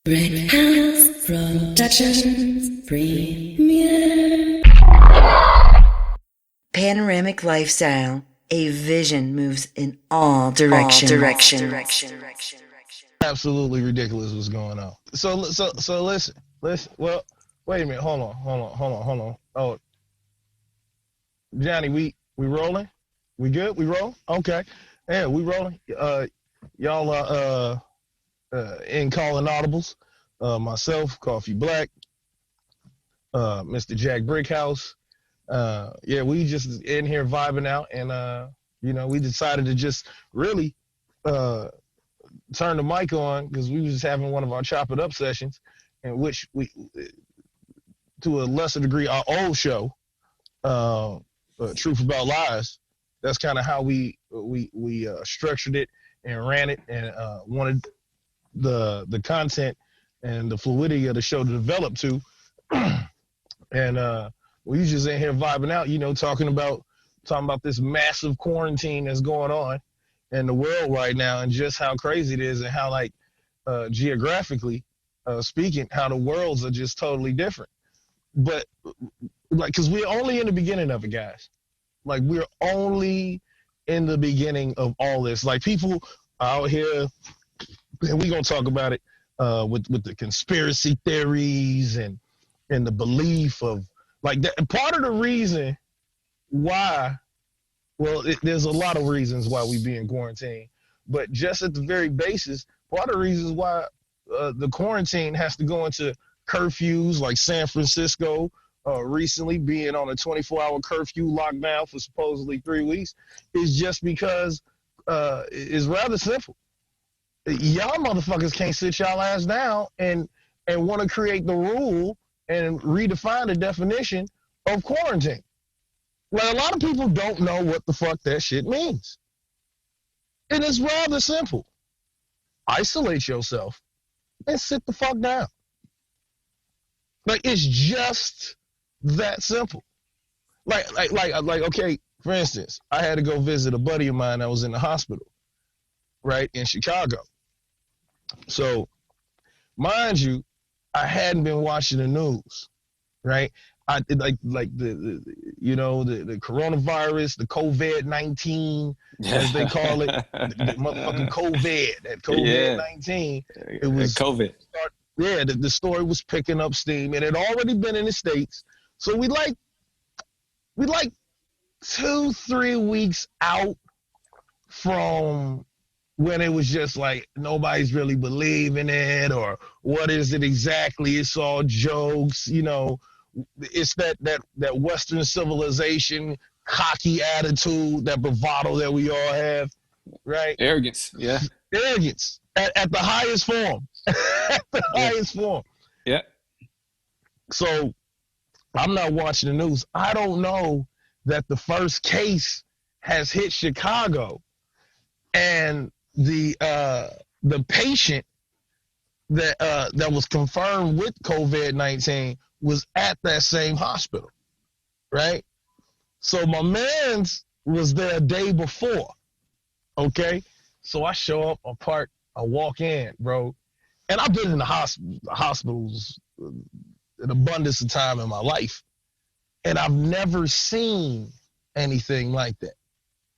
Brickhouse Productions Premiere. Panoramic lifestyle. A vision moves in all directions. Absolutely ridiculous what's going on. So listen. Well, wait a minute. Hold on. Oh, Johnny, we rolling? We good? We roll? Okay. Yeah, we rolling. Y'all are in calling audibles. Myself, Koffe Black, Mr. Jack Brickhouse. Yeah, we just in here vibing out, and we decided to just really turn the mic on because we was just having one of our chop it up sessions, in which we, to a lesser degree, our old show, Truth About Lies. That's kind of how we structured it and ran it, and wanted the content and the fluidity of the show to develop to. And we just in here vibing out, talking about this massive quarantine that's going on in the world right now, and just how crazy it is, and how, like, geographically speaking, how the worlds are just totally different. But, like, because we're only in the beginning of it, guys. Like, we're only in the beginning of all this. Like, people out here, and we're going to talk about it with the conspiracy theories and the belief of, like, that. Part of the reason why, well, there's a lot of reasons why we be in quarantine, but just at the very basis, part of the reasons why the quarantine has to go into curfews, like San Francisco recently being on a 24-hour curfew lockdown for supposedly 3 weeks, is just because it's rather simple. Y'all motherfuckers can't sit y'all ass down and want to create the rule and redefine the definition of quarantine. Like, a lot of people don't know what the fuck that shit means. And it's rather simple. Isolate yourself and sit the fuck down. Like, it's just that simple. Like, okay, for instance, I had to go visit a buddy of mine that was in the hospital, right, in Chicago. So, mind you, I hadn't been watching the news, right? I like the coronavirus, the COVID-19, as they call it, the motherfucking COVID, that COVID-19. It was COVID. The story was picking up steam. It had already been in the States, so we like 2-3 weeks out from when it was just like nobody's really believing it, or what is it exactly? It's all jokes, It's that Western civilization, cocky attitude, that bravado that we all have, right? Arrogance, yeah. Arrogance at the highest form. At the highest form. Yeah. So I'm not watching the news. I don't know that the first case has hit Chicago, and the patient that was confirmed with COVID-19 was at that same hospital, right? So my man's was there a day before, okay? So I show up, I walk in, bro, and I've been in the hospitals an abundance of time in my life, and I've never seen anything like that,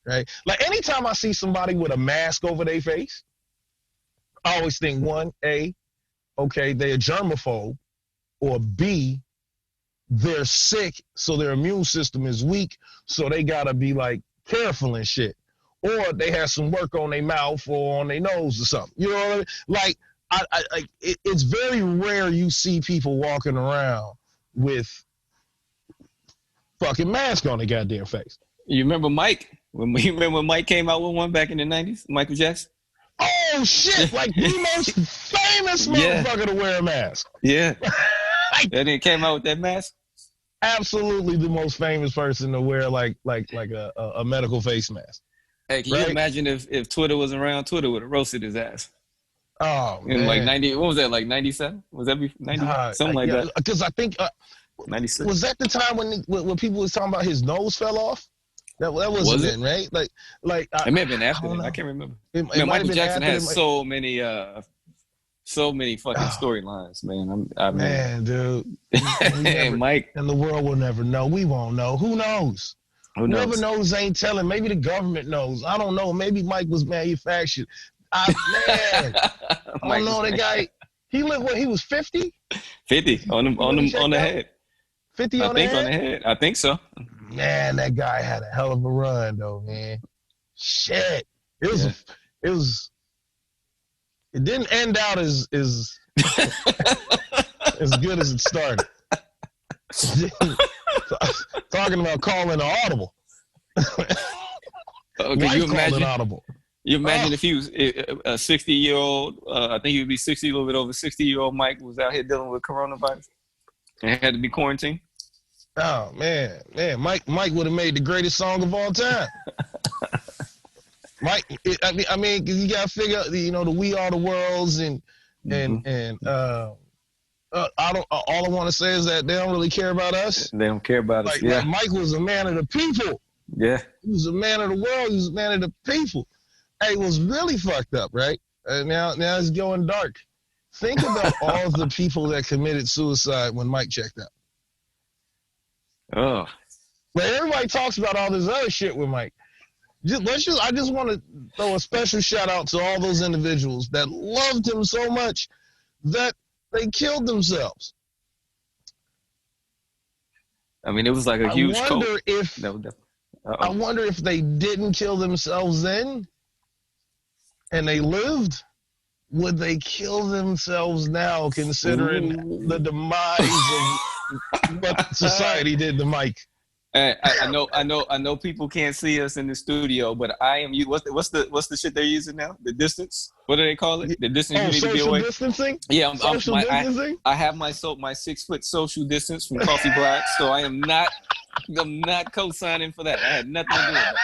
right? Like, anytime I see somebody with a mask over their face, I always think, one, A, okay, they're a germaphobe, or B, they're sick, so their immune system is weak, so they gotta be, like, careful and shit. Or they have some work on their mouth or on their nose or something. You know what I mean? Like, it's very rare you see people walking around with fucking mask on their goddamn face. You remember Mike? You remember when Mike came out with one back in the 90s? Michael Jackson? Oh, shit. Like, the most famous motherfucker to wear a mask. Yeah. And he came out with that mask? Absolutely the most famous person to wear, like a medical face mask. Hey, can you imagine if Twitter was around? Twitter would have roasted his ass. Oh, man. In like 90, what was that, like 97? Was that 90? Something like that. Because I think, 96. Was that the time when people was talking about his nose fell off? That wasn't it, right? Like it may have been after that. I can't remember. Michael Jackson has so many So many fucking storylines, man. I mean, Man, dude. and Mike, and the world will never know. We won't know. Who knows? Whoever knows ain't telling. Maybe the government knows. I don't know. Maybe Mike was manufactured. I don't know. The guy, he lived what? He was 50? 50 on the head. 50 on the head. I think so. Man, that guy had a hell of a run, though, man. Shit. It didn't end out as as good as it started. Talking about calling an audible. Could you imagine? Audible. You imagine if he was a 60-year-old, I think he would be 60, a little bit over 60-year-old Mike was out here dealing with coronavirus and had to be quarantined. Oh, man. Mike would have made the greatest song of all time. Mike, I mean, you got to figure, the We Are the Worlds and all I want to say is that they don't really care about us. They don't care about us, yeah. Like Mike was a man of the people. Yeah. He was a man of the world. He was a man of the people. Hey, it was really fucked up, right? Now it's going dark. Think about all the people that committed suicide when Mike checked out. Oh. But everybody talks about all this other shit with Mike. I just want to throw a special shout out to all those individuals that loved him so much that they killed themselves. I mean, it was like a huge I wonder if they didn't kill themselves then and they lived, would they kill themselves now considering the demise of what society did to Mike? I know people can't see us in the studio, but I am you. What's the shit they're using now? The distance? What do they call it? The distance you need to be away. Social distancing? Yeah, distancing? I have my 6-foot social distance from Koffe Black, so I'm not co-signing for that. I had nothing to do with that.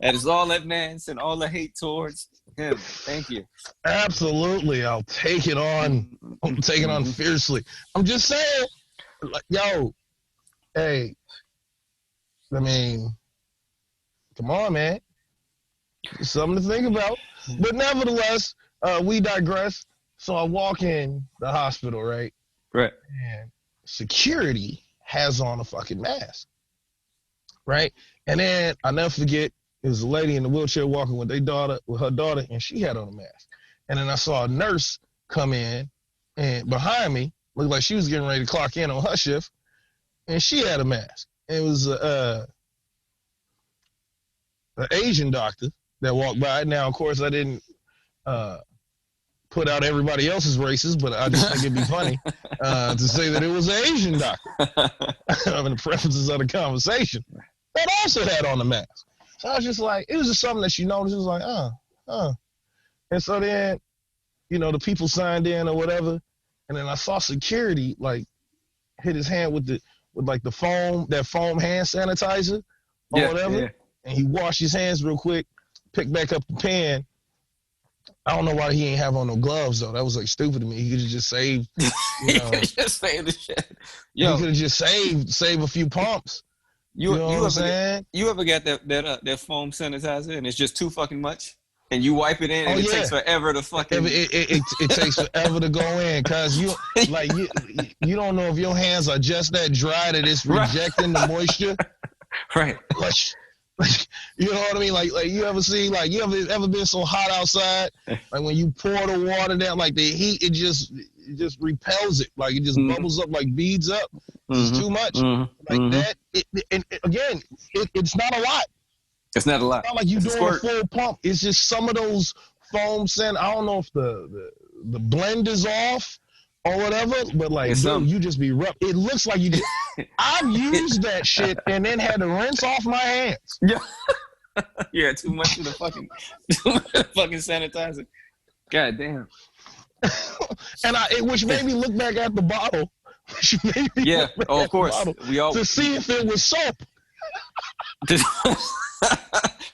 That is all that man and all the hate towards him. Thank you. Absolutely, I'll take it on. I'm taking it on fiercely. I'm just saying, yo, hey. I mean, come on, man. Something to think about. But nevertheless, we digress. So I walk in the hospital, right? Right. And security has on a fucking mask. Right? And then I'll never forget, there was a lady in the wheelchair walking with her daughter, and she had on a mask. And then I saw a nurse come in and behind me, looked like she was getting ready to clock in on her shift, and she had a mask. It was an Asian doctor that walked by. Now, of course, I didn't put out everybody else's races, but I just think it'd be funny to say that it was an Asian doctor in the preferences of the conversation that also had on the mask. So I was just like, it was just something that she noticed. It was like, And so then, the people signed in or whatever, and then I saw security hit his hand with the foam hand sanitizer or whatever. Yeah. And he washed his hands real quick, picked back up the pen. I don't know why he ain't have on no gloves though. That was stupid to me. He could have just saved, He could have just saved the shit. Yo. He could have just saved a few pumps. You know what I'm saying? You ever got that foam sanitizer and it's just too fucking much? And you wipe it in and it takes forever to fucking... It takes forever to go in because you don't know if your hands are just that dry that it's rejecting the moisture. Right. You know what I mean? Like you ever see, you ever been so hot outside, when you pour the water down, the heat, it just repels it. It just bubbles up like beads up. It's too much. That. It's not a lot. It's not a lot. It's not like you're doing a full pump. It's just some of those foam scent. I don't know if the blend is off or whatever, but you just be rough. It looks like you just... I've used that shit and then had to rinse off my hands. Yeah. Yeah, too much of the fucking sanitizer. God damn. And which made me look back at the bottle. Of course. To see if it was soap.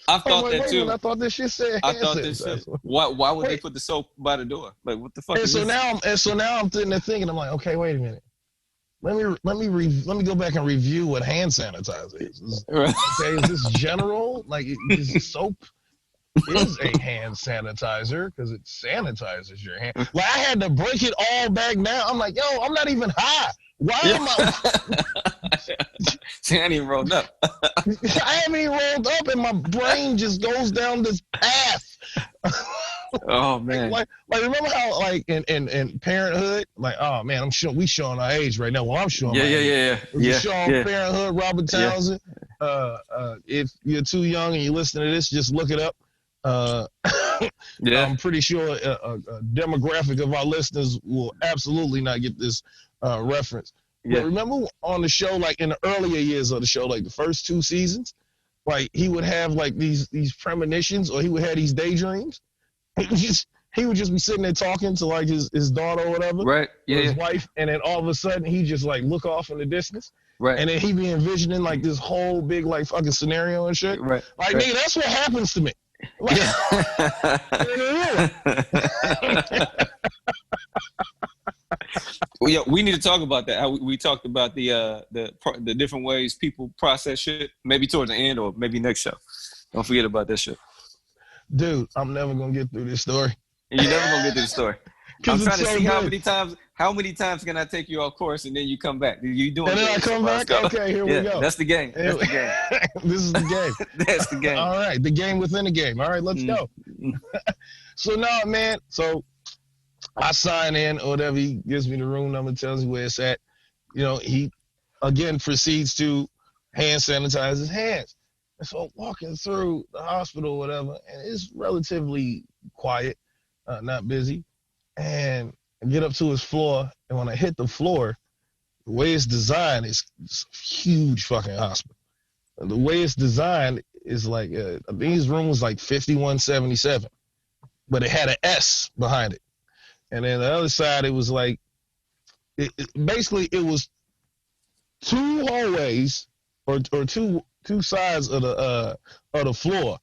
I thought that too. I thought this shit said. I thought this shit. Why would they put the soap by the door? What the fuck? And so now I'm sitting there thinking, I'm like, okay, wait a minute. Let me go back and review what hand sanitizer is. Okay, is this general? Is it soap? is a hand sanitizer because it sanitizes your hand. Like I had to break it all back down. I'm like, yo, I'm not even high. Why am I? See, I ain't even rolled up. I haven't even rolled up, and my brain just goes down this path. Oh man! Like remember how like in Parenthood, like oh man, we showing our age right now. Well, I'm showing my age. Parenthood, Robert Townsend. If you're too young and you listen to this, just look it up. I'm pretty sure a demographic of our listeners will absolutely not get this reference. Yeah. But remember on the show, like in the earlier years of the show, like the first 2 seasons, like he would have like these premonitions, or he would have these daydreams. He would just be sitting there talking to like his daughter or whatever, right? Yeah, his wife, and then all of a sudden he just like look off in the distance, right? And then he be envisioning like this whole big like fucking scenario and shit, right? Like nigga, that's what happens to me. Like, well, yeah, we need to talk about that. How we talked about the different ways people process shit. Maybe towards the end, or maybe next show. Don't forget about that shit. Dude, I'm never gonna get through this story. You're never gonna get through the story. I'm trying to see how many times can I take you off course and then you come back? You doing? And then I come back. Okay, here we go. That's the game. That's the game. This is the game. That's the game. All right, the game within the game. All right, let's go. So now, man. So I sign in or whatever. He gives me the room number, tells me where it's at. You know, he again proceeds to hand sanitize his hands. And so walking through the hospital or whatever, and it's relatively quiet, not busy. And I get up to his floor, and when I hit the floor, the way it's designed is a huge fucking hospital. The way it's designed is like, I think his room was like 5177, but it had an S behind it. And then the other side, it was like, basically it was 2 hallways or two sides of the floor,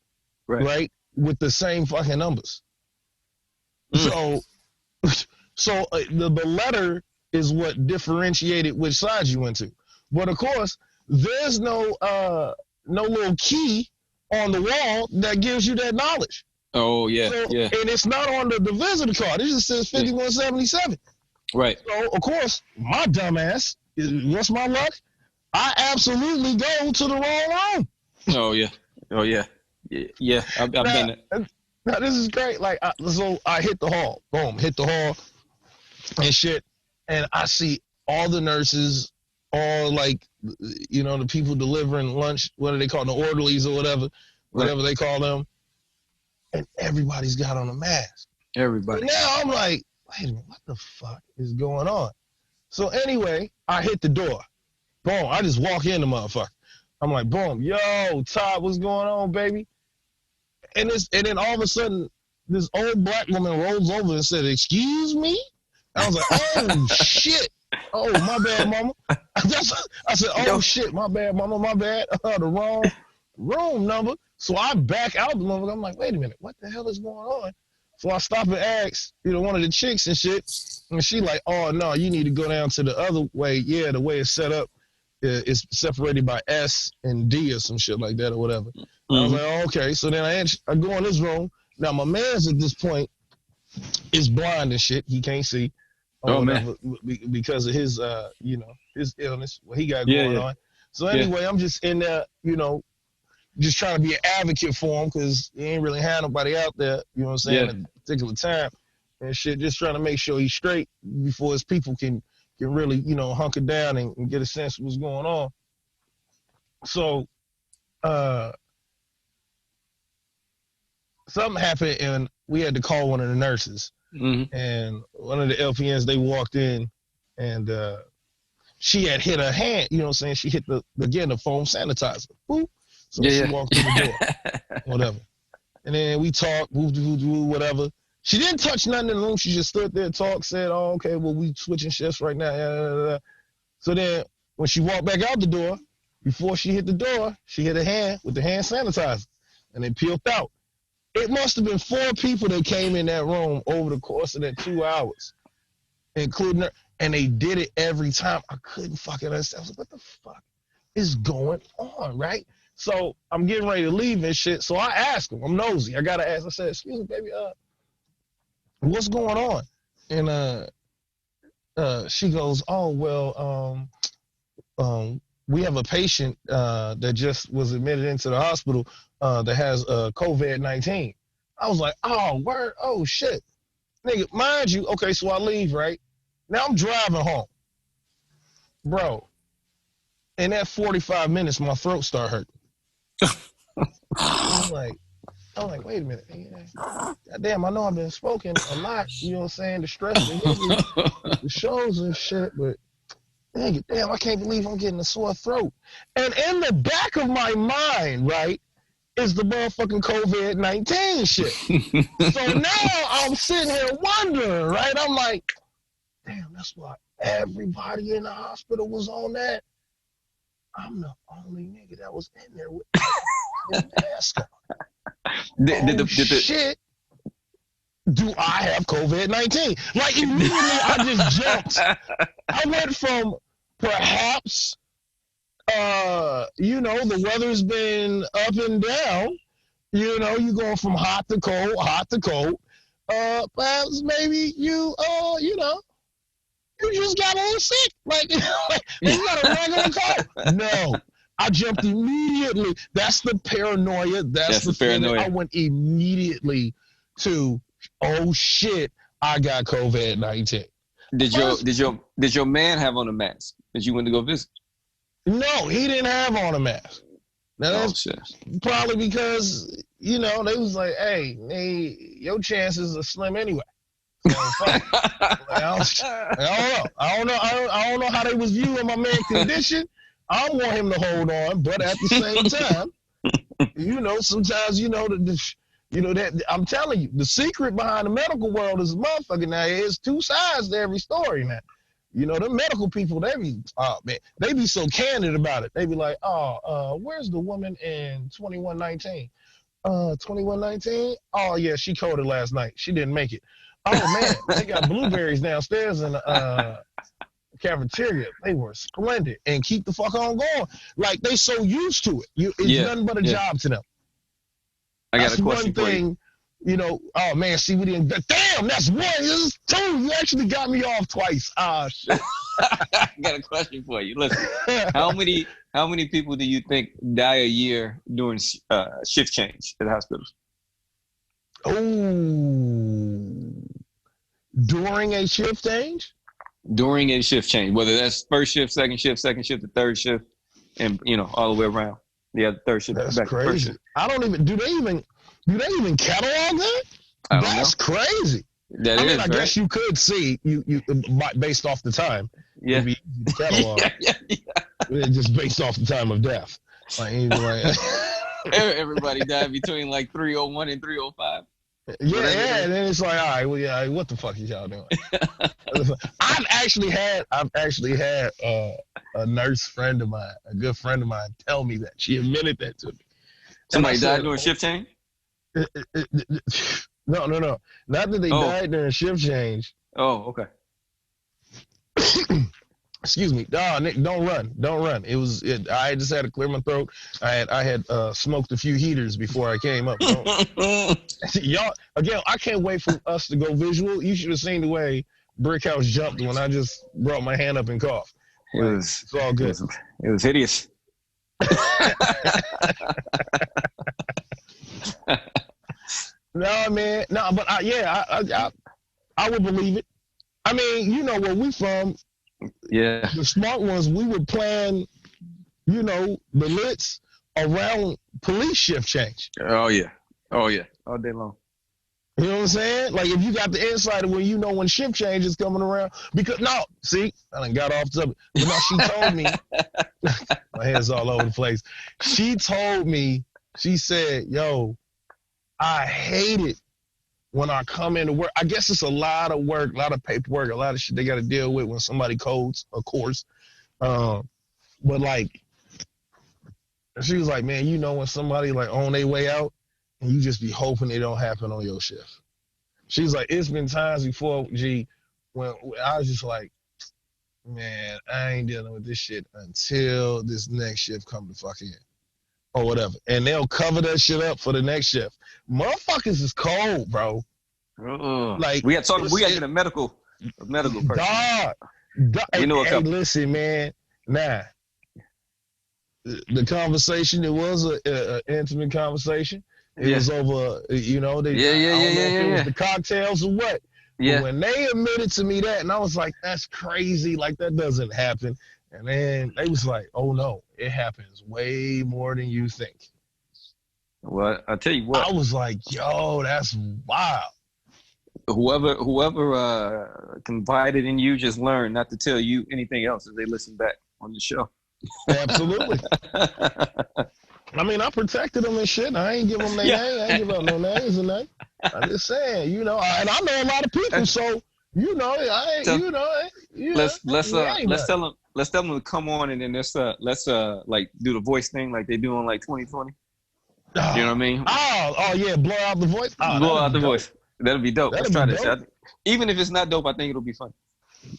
right? With the same fucking numbers. So the letter is what differentiated which side you went to. But of course, there's no little key on the wall that gives you that knowledge. Oh yeah, yeah. And it's not on the visitor card. It just says 5177. Right. So of course, my dumbass, what's my luck? I absolutely go to the wrong room. Oh yeah. Oh yeah. Yeah. I've done it. Now this is great. Like, so I hit the hall. Boom, hit the hall and shit. And I see all the nurses, all like, you know, the people delivering lunch. What do they call them? The orderlies or whatever they call them. And everybody's got on a mask. Everybody. And now I'm like, wait a minute, what the fuck is going on? So anyway, I hit the door. Boom, I just walk in the motherfucker. I'm like, boom, yo, Todd, what's going on, baby? And then all of a sudden, this old black woman rolls over and said, excuse me? I was like, oh, shit. Oh, my bad, mama. I said, oh, shit, my bad, mama, my bad. The wrong room number. So I back out the motherfucker. I'm like, wait a minute, what the hell is going on? So I stop and ask, you know, one of the chicks and shit. And she like, oh, no, you need to go down to the other way. Yeah, the way it's set up. It's separated by S and D or some shit like that or whatever. Mm-hmm. I was like, oh, okay. So then I go in this room. Now, my man's at this point is blind and shit. He can't see man. Because of his, you know, his illness, what he got going on. So anyway, I'm just in there, you know, just trying to be an advocate for him because he ain't really had nobody out there, you know what I'm saying, at a particular time and shit, just trying to make sure he's straight before his people can really, you know, hunker down and get a sense of what's going on. So, something happened and we had to call one of the nurses. Mm-hmm. And one of the LPNs, they walked in and she had hit her hand, you know what I'm saying? She hit the foam sanitizer. Boop. So she walked through the door, whatever. And then we talked, whatever. She didn't touch nothing in the room. She just stood there, talked, said, oh, okay, well, we switching shifts right now. So then when she walked back out the door, before she hit the door, she hit her hand with the hand sanitizer, and it peeled out. It must have been 4 people that came in that room over the course of that 2 hours, including her, and they did it every time. I couldn't fucking understand. I was like, what the fuck is going on, right? So I'm getting ready to leave and shit. So I asked him, I'm nosy. I gotta ask. I said, excuse me, baby, what's going on? And she goes, oh well, we have a patient that just was admitted into the hospital that has COVID-19. I was like, oh word, oh shit, nigga, mind you. Okay, so I leave right now. I'm driving home, bro. In that 45 minutes, my throat started hurting. I'm like, wait a minute. God damn, I know I've been smoking a lot, you know what I'm saying? The stress, the hit, the shows and shit, but damn, I can't believe I'm getting a sore throat. And in the back of my mind, right, is the motherfucking COVID-19 shit. So now I'm sitting here wondering, right? I'm like, damn, that's why everybody in the hospital was on that. I'm the only nigga that was in there with the mask on. Shit, do I have COVID-19? Like, immediately I just jumped. I went from perhaps, the weather's been up and down. You know, you're going from hot to cold, hot to cold. Perhaps maybe you just got a little sick. Like you got a regular cold. No. I jumped immediately. That's the paranoia. That's the paranoia. I went immediately to, oh shit, I got COVID-19. Did your man have on a mask that you went to go visit? No, he didn't have on a mask. Now that's probably because, they was like, hey, your chances are slim anyway. So, I don't know how they was viewing my man's condition. I don't want him to hold on, but at the same time, sometimes, that I'm telling you, the secret behind the medical world is a motherfucker. Now, there's two sides to every story now. The medical people, they be so candid about it. They be like, where's the woman in 2119? 2119? Oh, yeah, she coded last night. She didn't make it. Oh, man, they got blueberries downstairs in the cafeteria. They were splendid. And keep the fuck on going. Like, they so used to it. It's nothing but a job to them. I got a question for you. Oh man, see, we didn't. Damn, that's one. This is two. You actually got me off twice. Ah, shit. I got a question for you. Listen, how many people do you think die a year during shift change at the hospitals? Oh, during a shift change? During a shift change, whether that's first shift, second shift, the third shift, and all the way around. Yeah, the third shift. That's crazy. I don't even. Do they even catalog that? That's crazy. I guess you could see you based off the time. Yeah. It'd be easy to catalog. Yeah. Just based off the time of death. Everybody died between like 301 and 305. Yeah, and then it's like, all right, well, yeah, what the fuck is y'all doing? I've actually had a nurse friend of mine, a good friend of mine, tell me that. She admitted that to me. Somebody died during shift change? No. Not that they died during shift change. Oh, okay. Excuse me. No, Nick, don't run. I just had to clear my throat. I had smoked a few heaters before I came up. Y'all, again, I can't wait for us to go visual. You should have seen the way Brickhouse jumped when I just brought my hand up and coughed. It's all good. It was hideous. No, man. No, but I would believe it. I mean, where we from. Yeah. The smart ones, we would plan, the lits around police shift change. Oh, yeah. All day long. You know what I'm saying? Like, if you got the insight of when shift change is coming around. Because, I done got off the subject. But she told me, my head's all over the place. She told me, she said, yo, I hate it when I come into work. I guess it's a lot of work, a lot of paperwork, a lot of shit they got to deal with when somebody codes, of course. But she was like, man, when somebody like on their way out and you just be hoping it don't happen on your shift. She's like, it's been times before, G, when I was just like, man, I ain't dealing with this shit until this next shift come the fuck in. or whatever, and they'll cover that shit up for the next shift. Motherfuckers is cold, bro. Like we got to get a medical person. Dog, You know a hey, couple. listen, man. Nah, the conversation, it was a intimate conversation. It was over, I don't know if it was the cocktails or what. Yeah. But when they admitted to me that, and I was like, that's crazy. Like, that doesn't happen. And then they was like, oh, no, it happens way more than you think. Well, I'll tell you what. I was like, yo, that's wild. Whoever confided in you, just learn not to tell you anything else as they listen back on the show. Absolutely. I mean, I protected them and shit. I ain't give them their name. I ain't give up no names and nothing. I'm just saying, and I know a lot of people, so let's tell them to come on, and then let's like do the voice thing like they do on like 2020. You know what I mean? Oh yeah, blow out the voice. Blow out the voice. That'll be dope. Let's try that shit. Even if it's not dope, I think it'll be funny.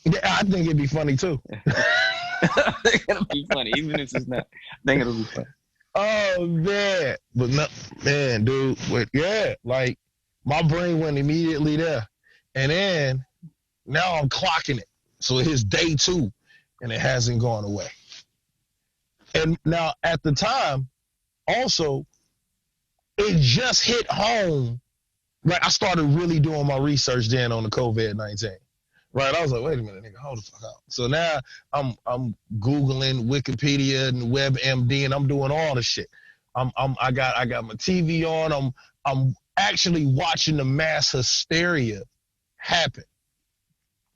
Yeah, I think it'd be funny too. I think it'll be funny, even if it's not. I think it'll be funny. Oh man, but no, man, dude. But yeah, like my brain went immediately there, and then now I'm clocking it. So it's day 2, and it hasn't gone away. And now at the time, also, it just hit home. Like I started really doing my research then on the COVID-19. Right, I was like, wait a minute, nigga, hold the fuck out. So now I'm Googling Wikipedia and WebMD, and I'm doing all the shit. I got my TV on. I'm actually watching the mass hysteria happen.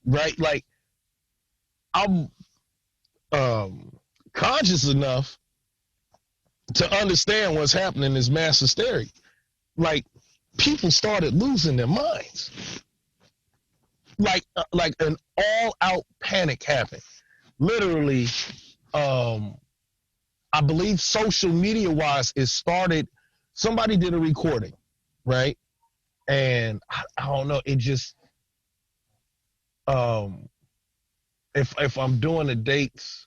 Right, like I'm conscious enough to understand what's happening in this mass hysteria. Like people started losing their minds. Like an all-out panic happened. Literally, I believe social media-wise, it started. Somebody did a recording, right? And I don't know. It just, if I'm doing the dates,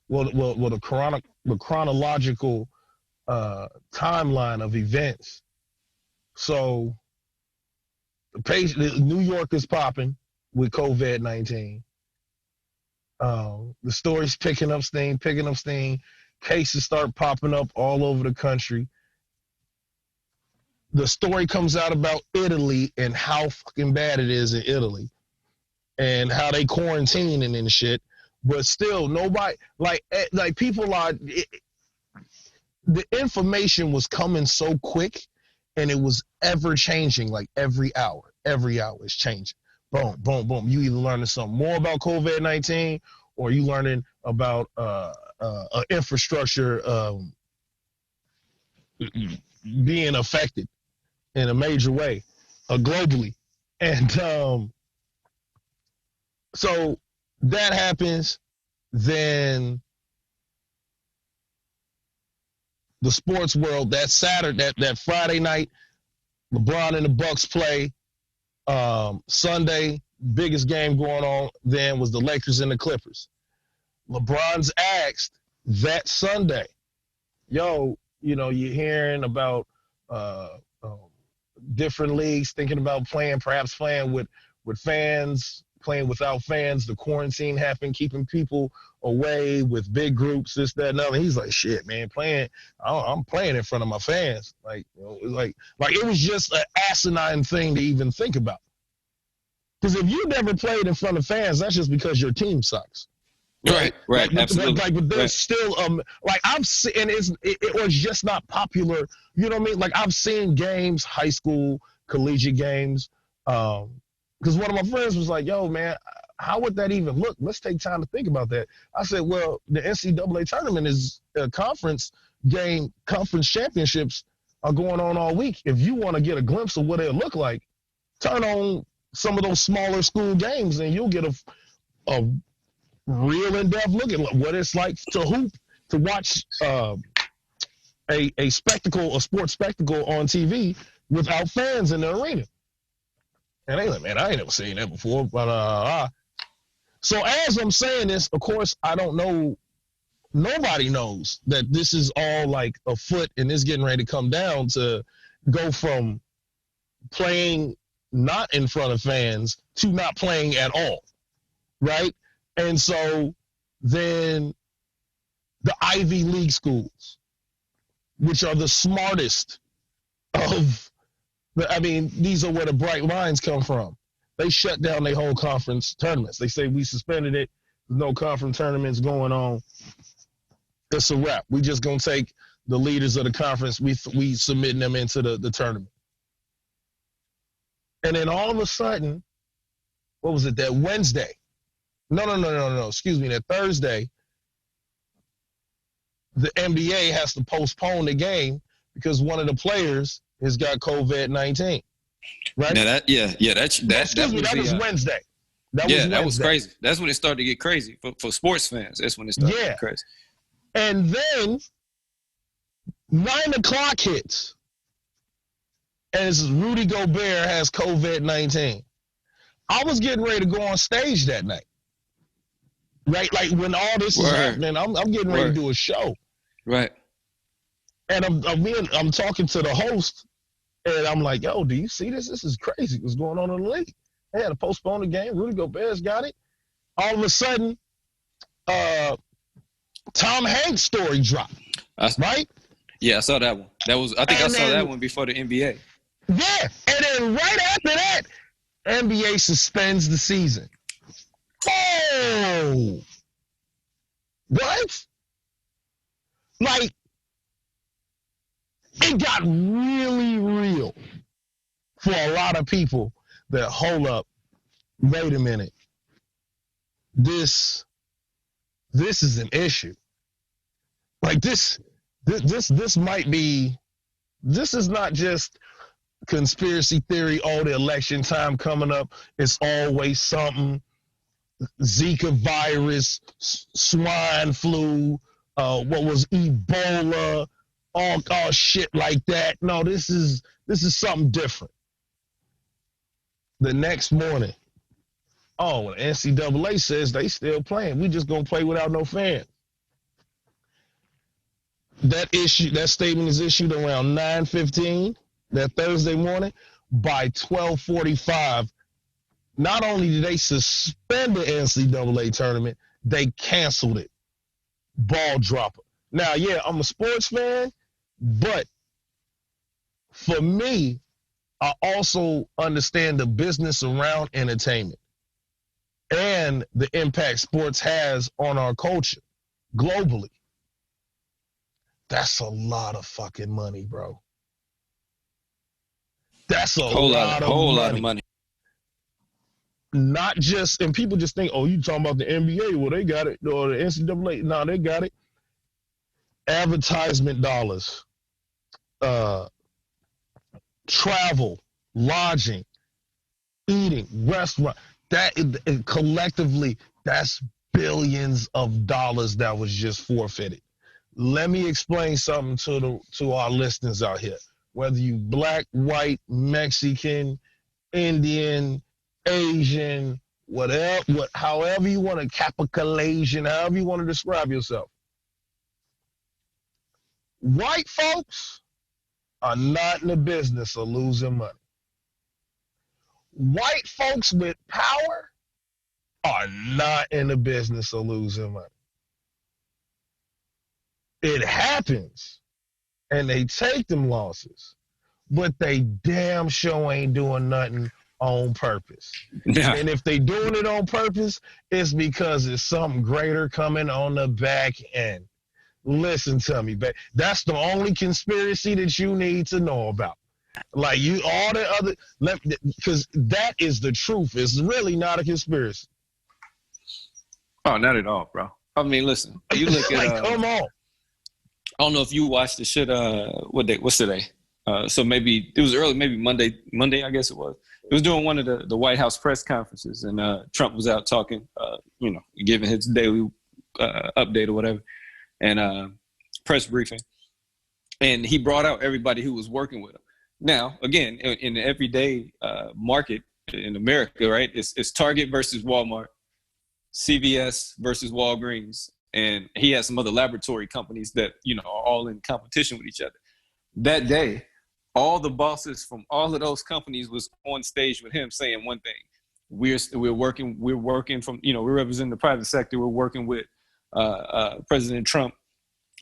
the chronological timeline of events. So the page, New York is popping with COVID-19. The story's picking up steam. Cases start popping up all over the country. The story comes out about Italy and how fucking bad it is in Italy and how they quarantining and shit. But still, nobody, like people are, the information was coming so quick and it was ever changing, like every hour is changing. Boom, boom, boom. You either learning something more about COVID-19 or you learning about infrastructure being affected in a major way globally. And so that happens. Then the sports world, that Saturday, that Friday night, LeBron and the Bucks play. Sunday, biggest game going on then was the Lakers and the Clippers. LeBron's asked that Sunday, you're hearing about different leagues thinking about perhaps playing with fans, playing without fans. The quarantine happened, keeping people away with big groups, this, that, and other. He's like, shit, man, I'm playing in front of my fans. Like it was just an asinine thing to even think about. Because if you never played in front of fans, that's just because your team sucks. Right, absolutely. But there's still I've seen, and it was just not popular. You know what I mean? Like I've seen games, high school, collegiate games. Because one of my friends was like, yo, man, how would that even look? Let's take time to think about that. I said, well, the NCAA tournament is a conference game. Conference championships are going on all week. If you want to get a glimpse of what it'll look like, turn on some of those smaller school games and you'll get a real in-depth look at what it's like to hoop, to watch a sports spectacle on TV without fans in the arena. And they like, man, I ain't never seen that before. But so as I'm saying this, of course, I don't know nobody knows that this is all like afoot and it's getting ready to come down to go from playing not in front of fans to not playing at all, right? And so then the Ivy League schools, which are the smartest of, these are where the bright lines come from. They shut down their whole conference tournaments. They say we suspended it. There's no conference tournaments going on. It's a wrap. We just going to take the leaders of the conference. We submitting them into the tournament. And then all of a sudden, what was it, that Wednesday? No. Excuse me, that Thursday, the NBA has to postpone the game because one of the players has got COVID-19. Right? Now that was Wednesday. That was crazy. That's when it started to get crazy for sports fans. That's when it started to get crazy. And then 9:00 hits. And it's Rudy Gobert has COVID-19. I was getting ready to go on stage that night. Right? Like when all this is happening, I'm getting ready to do a show. Right. And I'm talking to the host, and I'm like, yo, do you see this? This is crazy. What's going on in the league? They had to postpone the game. Rudy Gobert's got it. All of a sudden, Tom Hanks' story dropped. Right? Yeah, I saw that one. I saw that one before the NBA. Yeah, and then right after that, NBA suspends the season. Oh! What? Like, it got really real for a lot of people that, hold up, wait a minute. This is an issue. Like this might be, this is not just conspiracy theory, the election time coming up, it's always something. Zika virus, swine flu, what was Ebola, all shit like that. No, this is something different. The next morning, the NCAA says they still playing. We just gonna play without no fans. That statement is issued around 9:15 that Thursday morning. By 12:45, not only did they suspend the NCAA tournament, they canceled it. Ball dropper. Now, yeah, I'm a sports fan, but for me, I also understand the business around entertainment and the impact sports has on our culture globally. That's a lot of fucking money, bro. That's a whole lot of money. Not just, and people just think, you talking about the NBA? Well, they got it, or the NCAA? No, they got it. Advertisement dollars, travel, lodging, eating, restaurant. That collectively, that's billions of dollars that was just forfeited. Let me explain something to our listeners out here. Whether you black, white, Mexican, Indian, Asian, whatever, however you want to, Caucasian, however you want to describe yourself. White folks are not in the business of losing money. White folks with power are not in the business of losing money. It happens, and they take them losses, but they damn sure ain't doing nothing on purpose. Yeah. And if they doing it on purpose, it's because it's something greater coming on the back end. Listen to me, babe. That's the only conspiracy that you need to know about. Like all the other, because that is the truth. It's really not a conspiracy. Oh, not at all, bro. I mean, listen, you look at come on. I don't know if you watched the shit. What's today? So maybe it was early, maybe Monday, I guess it was. It was during one of the White House press conferences, and Trump was out talking, giving his daily update or whatever, and press briefing. And he brought out everybody who was working with him. Now, again, in the everyday market in America, right, it's Target versus Walmart, CVS versus Walgreens, and he has some other laboratory companies that, are all in competition with each other. That day, all the bosses from all of those companies was on stage with him saying one thing: we're working from, we're representing the private sector. We're working with President Trump.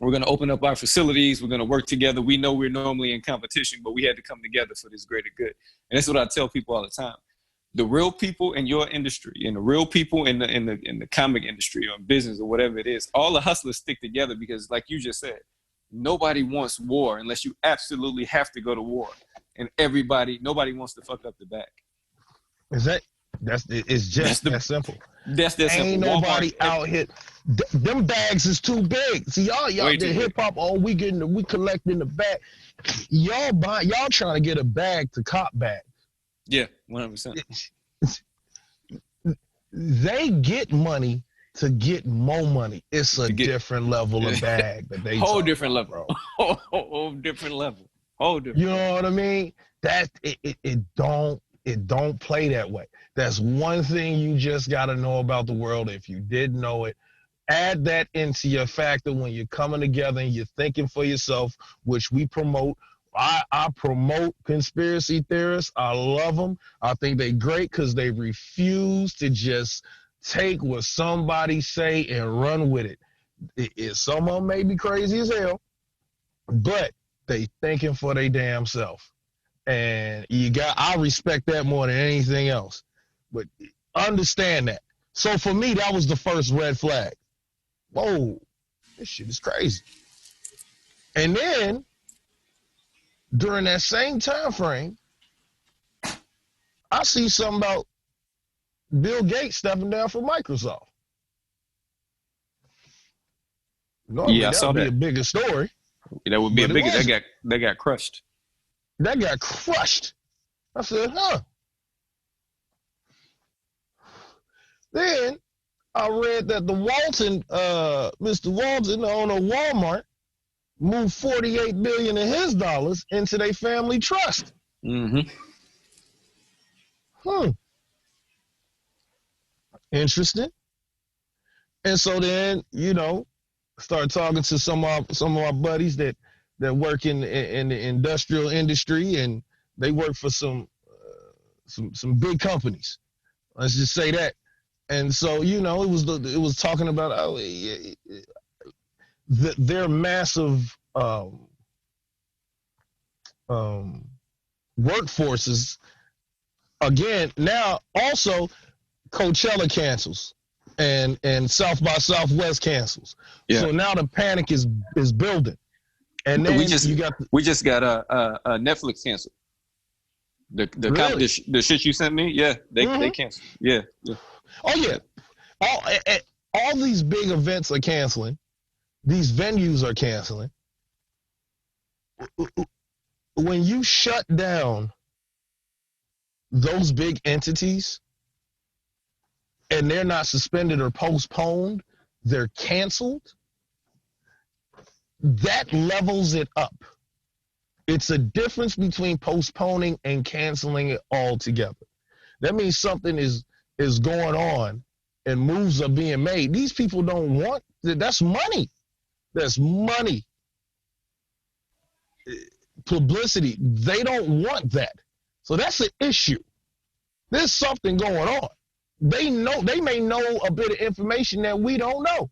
We're going to open up our facilities. We're going to work together. We know we're normally in competition, but we had to come together for this greater good. And that's what I tell people all the time. The real people in your industry and the real people in the comic industry or business or whatever it is, all the hustlers stick together because, like you just said, nobody wants war unless you absolutely have to go to war. And nobody wants to fuck up the back. It's just that simple. That's that simple. Ain't nobody out here. Them bags is too big. See, y'all the hip hop. Oh, we collecting the bag. Y'all trying to get a bag to cop bag. Yeah, 100%. They get money to get more money. It's a different level of bag that they whole different level, bro. Whole different level. You know what I mean? That it don't play that way. That's one thing you just got to know about the world. If you didn't know it, add that into your factor when you're coming together and you're thinking for yourself, which we promote. I promote conspiracy theorists. I love them. I think they're great because they refuse to just take what somebody say and run with it. Some of them may be crazy as hell, but they thinking for their damn self. And I respect that more than anything else. But understand that. So for me, that was the first red flag. Whoa, this shit is crazy. And then during that same time frame, I see something about Bill Gates stepping down from Microsoft. Normally, I saw that would that. be a bigger story. That would be a bigger. That got crushed. That got crushed. I said, huh. Then I read that Mr. Walton, the owner of Walmart, moved $48 billion of his dollars into their family trust. Mm-hmm. Interesting. And so then, start talking to some of our buddies that work in the industrial industry, and they work for some big companies. Let's just say that. And so, it was talking about their massive workforces. Again, now also Coachella cancels and South by Southwest cancels. Yeah. So now the panic is building. And then we just got a Netflix canceled. Really? The shit you sent me, yeah, they canceled. Yeah. Oh yeah, all these big events are canceling. These venues are canceling. When you shut down those big entities and they're not suspended or postponed, they're canceled. That levels it up. It's a difference between postponing and canceling it altogether. That means something is going on and moves are being made. These people don't want that. That's money. That's money. Publicity. They don't want that. So that's an issue. There's something going on. They may know a bit of information that we don't know.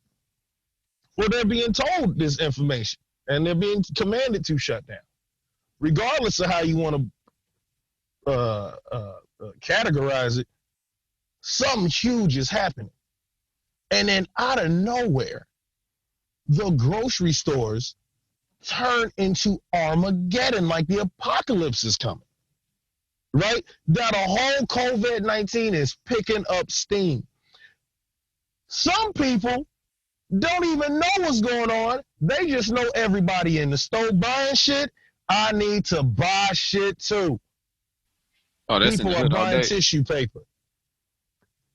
Or they're being told this information and they're being commanded to shut down. Regardless of how you want to categorize it, something huge is happening. And then out of nowhere, the grocery stores turn into Armageddon, like the apocalypse is coming. Right? That a whole COVID-19 is picking up steam. Some people don't even know what's going on. They just know everybody in the store buying shit. I need to buy shit too. Oh, that's people are buying tissue paper.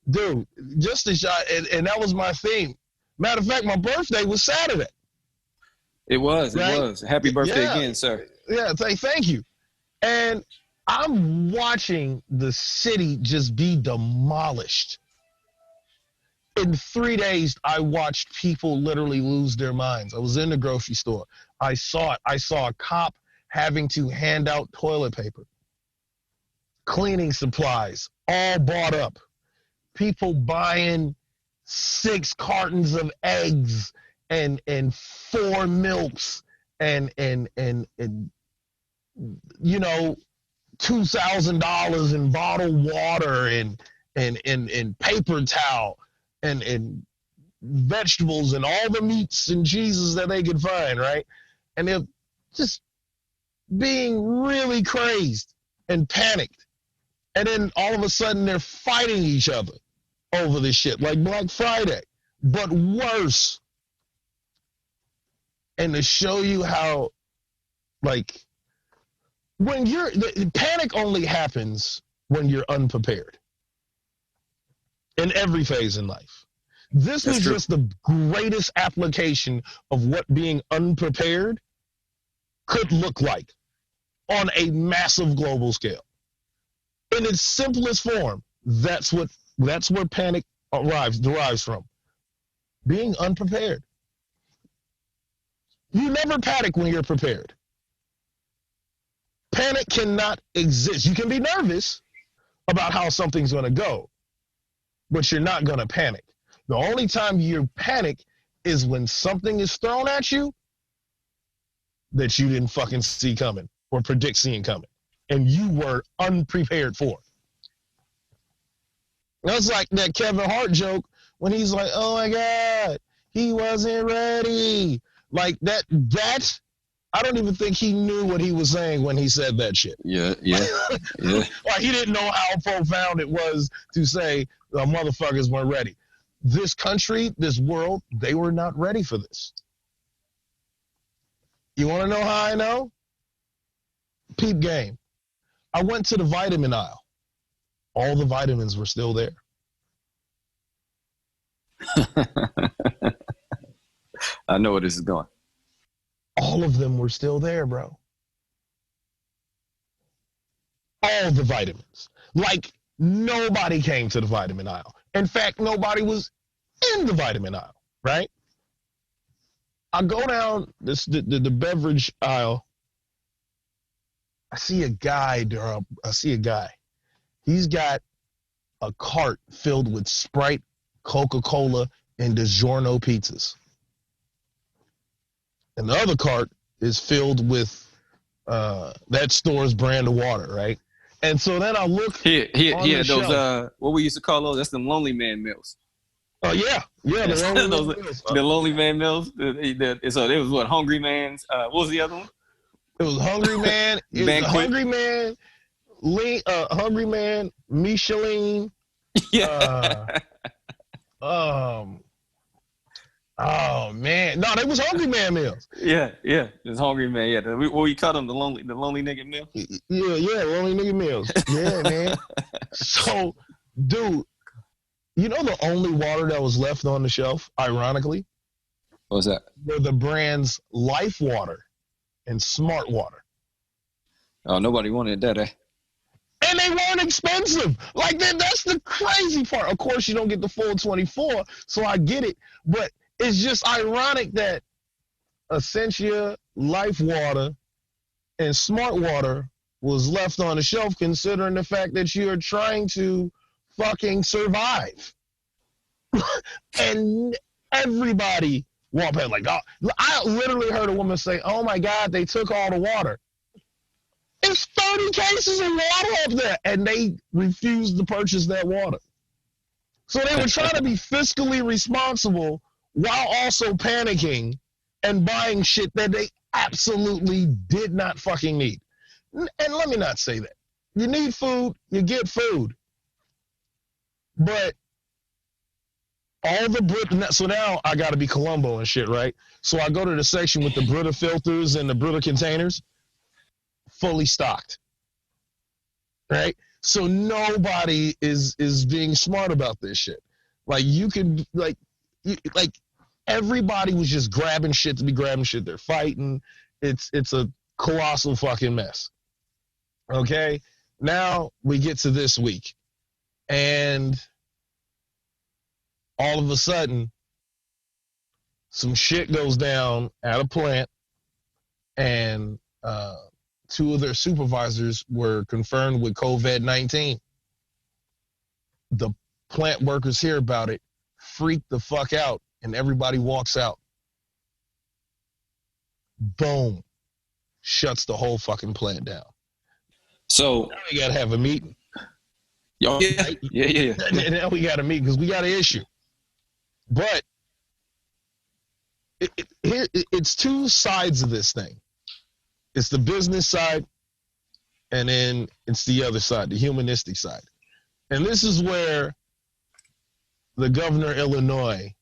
Dude, just as and that was my theme. Matter of fact, my birthday was Saturday. It was. Happy birthday again, sir. Yeah, thank you. And I'm watching the city just be demolished. In 3 days, I watched people literally lose their minds. I was in the grocery store. I saw it. I saw a cop having to hand out toilet paper, cleaning supplies, all bought up. People buying 6 cartons of eggs and 4 milks and you know, $2,000 in bottled water and paper towel and vegetables and all the meats and cheeses that they could find, right? And they're just being really crazed and panicked. And then all of a sudden they're fighting each other over this shit, like Black Friday, but worse. And to show you how, like, when panic only happens when you're unprepared in every phase in life. This is just the greatest application of what being unprepared could look like on a massive global scale. In its simplest form, that's where panic derives from. Being unprepared. You never panic when you're prepared. Panic cannot exist. You can be nervous about how something's going to go, but you're not going to panic. The only time you panic is when something is thrown at you that you didn't fucking see coming or predict seeing coming, and you were unprepared for. That's like that Kevin Hart joke when he's like, oh my God, he wasn't ready. Like that, I don't even think he knew what he was saying when he said that shit. Yeah. Like he didn't know how profound it was to say the motherfuckers weren't ready. This country, this world, they were not ready for this. You want to know how I know? Peep game. I went to the vitamin aisle. All the vitamins were still there. I know where this is going. All of them were still there, bro. All the vitamins. Like, nobody came to the vitamin aisle. In fact, nobody was in the vitamin aisle, right? I go down the beverage aisle. I see a guy. He's got a cart filled with Sprite, Coca-Cola, and DiGiorno pizzas. And the other cart is filled with that store's brand of water, right? And so then I look. He had those shelf. What we used to call those. That's them lonely man meals. Oh yeah. The lonely man meals. So it was what, Hungry Man's. What was the other one? It was Hungry Man. It was Hungry Man. Hungry Man. Michelin. Yeah. Oh man, no, they was Hungry Man meals. Yeah, it was Hungry Man. Yeah, what we call them, the lonely nigga meal. Yeah, lonely nigga meals. Yeah, man. So, dude, you know the only water that was left on the shelf, ironically, what was that? Were the brands Life Water and Smart Water. Oh, nobody wanted that, eh? And they weren't expensive. Like that's the crazy part. Of course, you don't get the full 24, so I get it, but it's just ironic that Essentia, Life Water, and Smart Water was left on the shelf considering the fact that you're trying to fucking survive. And everybody walked past like, oh, I literally heard a woman say, oh my God, they took all the water. It's 30 cases of water up there. And they refused to purchase that water. So they were trying to be fiscally responsible while also panicking and buying shit that they absolutely did not fucking need. And let me not say that. You need food, you get food. But all the Brita, so now I got to be Columbo and shit, right? So I go to the section with the Brita filters and the Brita containers, fully stocked, right? So nobody is being smart about this shit. Like you can, like everybody was just grabbing shit to be grabbing shit. They're fighting. It's a colossal fucking mess. Okay? Now we get to this week. And all of a sudden, some shit goes down at a plant, and 2 of their supervisors were confirmed with COVID-19. The plant workers hear about it, freak the fuck out, and everybody walks out. Boom. Shuts the whole fucking plant down. So now we got to have a meeting. Oh, yeah. Now we got to meet because we got an issue. But it's 2 sides of this thing. It's the business side, and then it's the other side, the humanistic side. And this is where the governor of Illinois,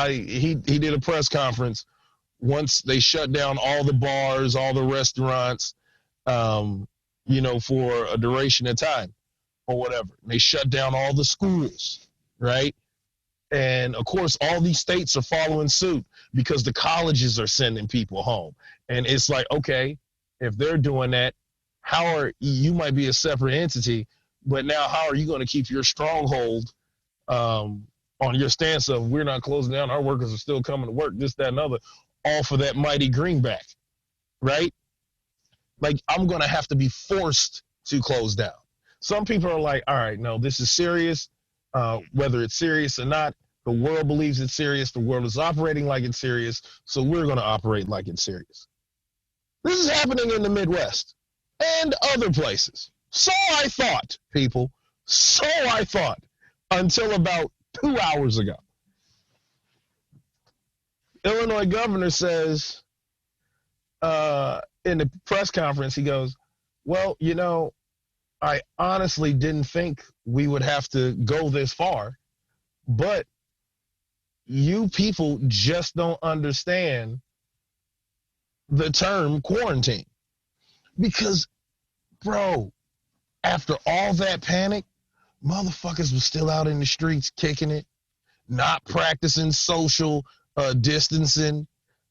he did a press conference once they shut down all the bars, all the restaurants, for a duration of time or whatever. And they shut down all the schools, right? And, of course, all these states are following suit because the colleges are sending people home. And it's like, okay, if they're doing that, you might be a separate entity, but now how are you going to keep your stronghold on your stance of we're not closing down, our workers are still coming to work, this, that, and other, all for that mighty greenback, right? Like, I'm going to have to be forced to close down. Some people are like, all right, no, this is serious. Whether it's serious or not, the world believes it's serious. The world is operating like it's serious, so we're going to operate like it's serious. This is happening in the Midwest and other places. So I thought, people. So I thought until about 2 hours ago. Illinois governor says in the press conference, he goes, well, I honestly didn't think we would have to go this far, but you people just don't understand the term quarantine. Because, bro, after all that panic, motherfuckers were still out in the streets kicking it, not practicing social distancing.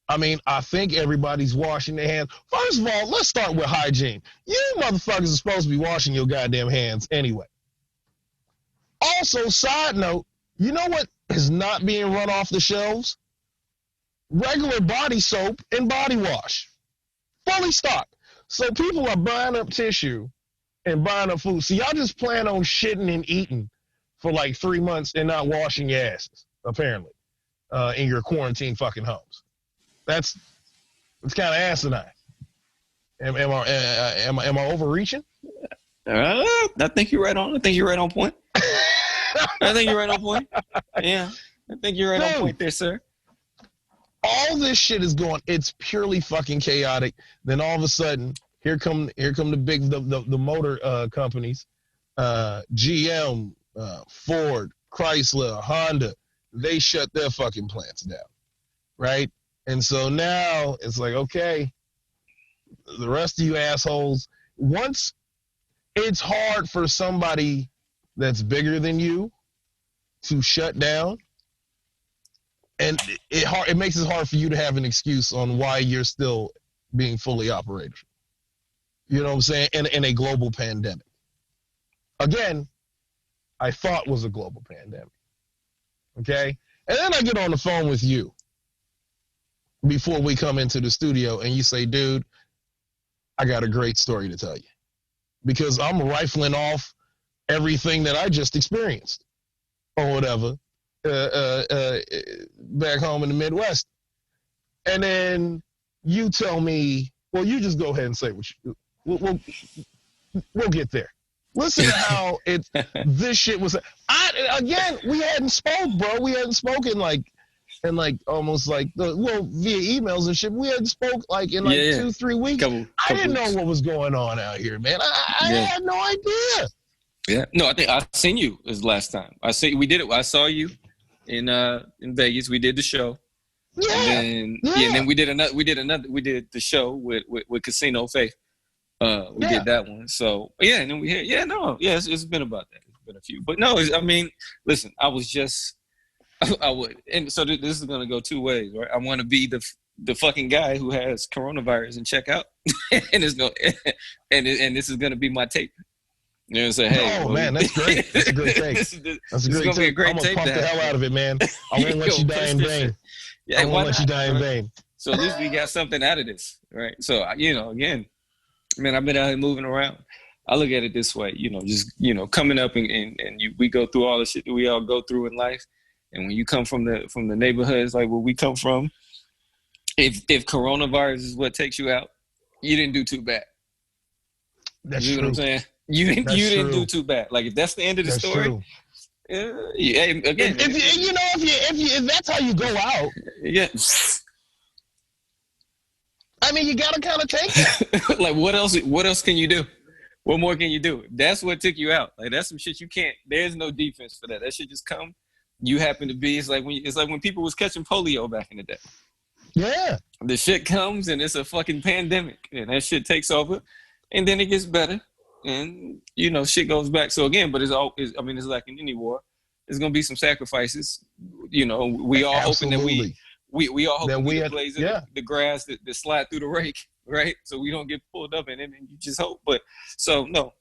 I mean, I think everybody's washing their hands. First of all, let's start with hygiene. You motherfuckers are supposed to be washing your goddamn hands anyway. Also, side note, you know what is not being run off the shelves? Regular body soap and body wash. Fully stocked. So people are buying up tissue and buying up food. So y'all just plan on shitting and eating for like 3 months and not washing your asses, apparently, in your quarantine fucking homes. It's kind of asinine. Am I overreaching? I think you're right on. I think you're right on point. I think you're right on point. Yeah, I think you're right on point there, sir. All this shit is going. It's purely fucking chaotic. Then all of a sudden, here come the motor companies, GM, Ford, Chrysler, Honda. They shut their fucking plants down, right? And so now it's like, okay, the rest of you assholes, once it's hard for somebody that's bigger than you to shut down, and it makes it hard for you to have an excuse on why you're still being fully operational. You know what I'm saying? In a global pandemic. Again, I thought was a global pandemic. Okay? And then I get on the phone with you before we come into the studio, and you say, dude, I got a great story to tell you. Because I'm rifling off everything that I just experienced or whatever back home in the Midwest. And then you tell me, well, you just go ahead and say what you, we'll get there. Listen to how this shit was. We hadn't spoke, bro. We hadn't spoken almost via emails and shit. We hadn't spoke in 2-3 weeks. I didn't know what was going on out here, man. I had no idea. Yeah. No, I think I seen you this last time. We did it. I saw you in Vegas. We did the show. Yeah. And then we did the show with Casino Faith. We did that one. So and then it's been about that. It's been a few, but no, listen, I would, and so this is gonna go 2 ways, right? I want to be the fucking guy who has coronavirus and check out, and this is gonna be my tape. You know, say, hey, Oh well, man, that's great. That's a great take. this That's a is great gonna be a take. great I'm gonna tape pump to the have. hell out of it, man. I won't let you die in vain. Yeah, I why won't let you not? die in vain. So at least we got something out of this, right? So you know, again, man, I've been out here moving around. I look at it this way, you know, just coming up and we go through all the shit that we all go through in life, and when you come from the neighborhoods like where we come from, if coronavirus is what takes you out, you didn't do too bad. That's You know true. what I'm saying? You didn't do too bad. Like if that's the end of the That's story, true. yeah, again, If that's how you go out, yeah. I mean, you gotta kind of take that. Like what else can you do? What more can you do? That's what took you out. Like that's some shit you can't. There's no defense for that. That shit just come. You happen to be. It's like when people was catching polio back in the day. Yeah. The shit comes and it's a fucking pandemic, and that shit takes over, and then it gets better, and shit goes back. So again, but it's like in any war, there's gonna be some sacrifices. We all hoping that we all hoping we blaze the grass that slide through the rake, right? So we don't get pulled up in it, and you just hope. But so no,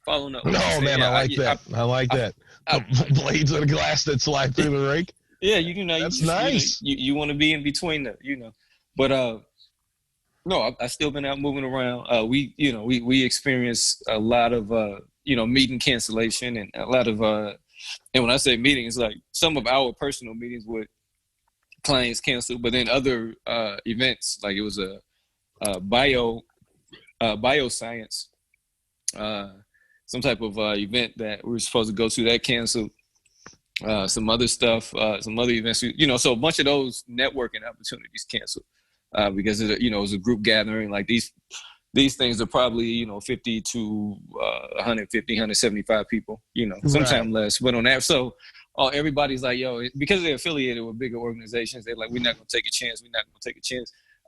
following up. No, man, I like that. Blades of the glass that slide through the rake. Yeah, that's nice. You want to be in between them, But no, I've still been out moving around. We experienced a lot of meeting cancellation and a lot of and when I say meetings, like some of our personal meetings with clients canceled, but then other events, like it was a bioscience some type of event that we were supposed to go to that canceled. Some other stuff, some other events, so a bunch of those networking opportunities canceled because it was a group gathering. Like these things are probably 50 to 150, 175 people, sometime less. But on that, so everybody's like, yo, because they're affiliated with bigger organizations, they're like, we're not gonna take a chance.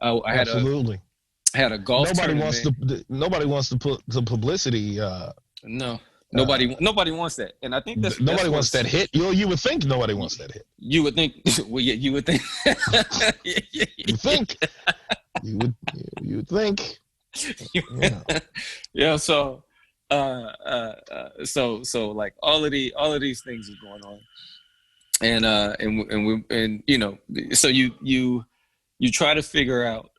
I had a golf tournament. Nobody wants to put the publicity. No. Nobody wants that, and I think nobody wants that hit. You would think nobody wants that hit. You would think. Well, yeah, you would think. You think. You would think. Yeah. So, so like all of these things are going on, so you try to figure out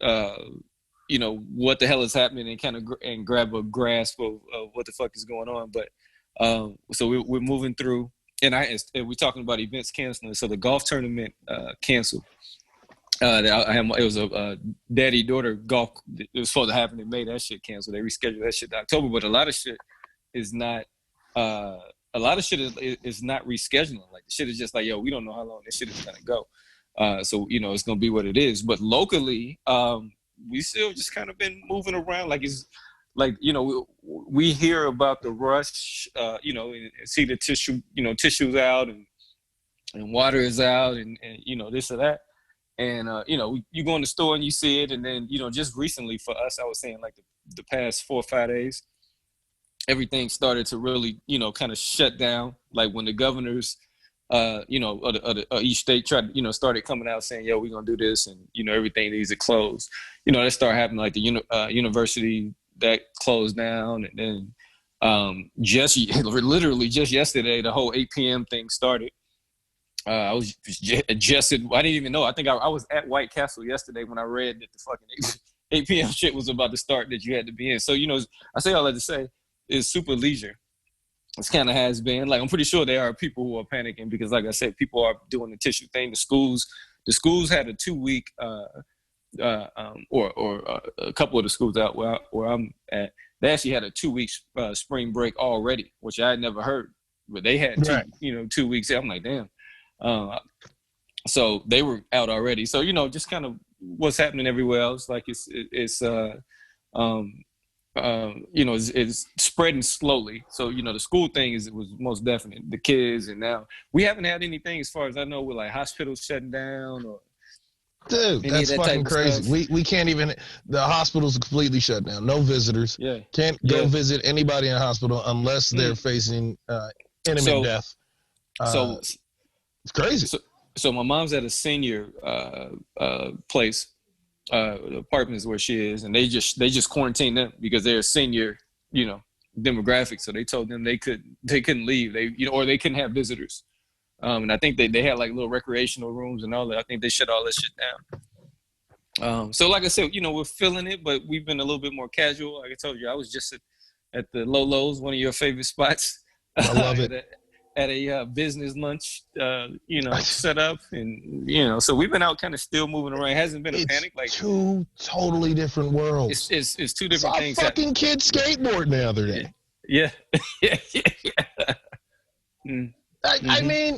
what the hell is happening and kind of and grab a grasp of what the fuck is going on. But so we're moving through, and we're talking about events canceling. So the golf tournament canceled. It was a daddy-daughter golf. It was supposed to happen in May. That shit canceled. They rescheduled that shit to October. But a lot of shit is not. Is not rescheduling. Like the shit is just like, yo, we don't know how long this shit is gonna go. So it's gonna be what it is. But locally, we still just kind of been moving around. Like it's like we hear about the rush. See the tissue. Tissues out and water is out and this or that. And you go in the store and you see it, and then just recently for us, I was saying like the past 4 or 5 days, everything started to really kind of shut down. Like when the governors, each state tried started coming out saying, yo, we're gonna do this, and everything needs to close. That started happening. Like the university that closed down, and then literally just yesterday, the whole 8 p.m. thing started. I was adjusted. I didn't even know. I think I was at White Castle yesterday when I read that the fucking 8 p.m. shit was about to start, that you had to be in. So, I say all that to say is super leisure. It's kind of has been. Like, I'm pretty sure there are people who are panicking because, like I said, people are doing the tissue thing. The schools had a 2-week, or a couple of the schools out where I'm at, they actually had a 2-week spring break already, which I had never heard. But they had 2 weeks. I'm like, damn. So they were out already. So, just kind of what's happening everywhere else. Like it's spreading slowly. So, the school thing was most definite, the kids. And now we haven't had anything as far as I know with like hospitals shutting down or. Dude, that's fucking crazy. We can't even, the hospital's completely shut down. No visitors. Yeah. Can't go visit anybody in a hospital unless they're facing imminent death. It's crazy. So my mom's at a senior place, the apartments where she is, and they just quarantine them because they're a senior, demographic, so they told them they couldn't leave. Or they couldn't have visitors. And I think they had like little recreational rooms and all that. I think they shut all that shit down. So like I said, we're feeling it, but we've been a little bit more casual. Like I told you, I was just at the Lolo's, one of your favorite spots. I love it. At a business lunch, set up, and so we've been out kind of still moving around. It hasn't been a panic. Like two totally different worlds. It's two different things. I fucking kid skateboarding the other day. Yeah. Mm. I mean,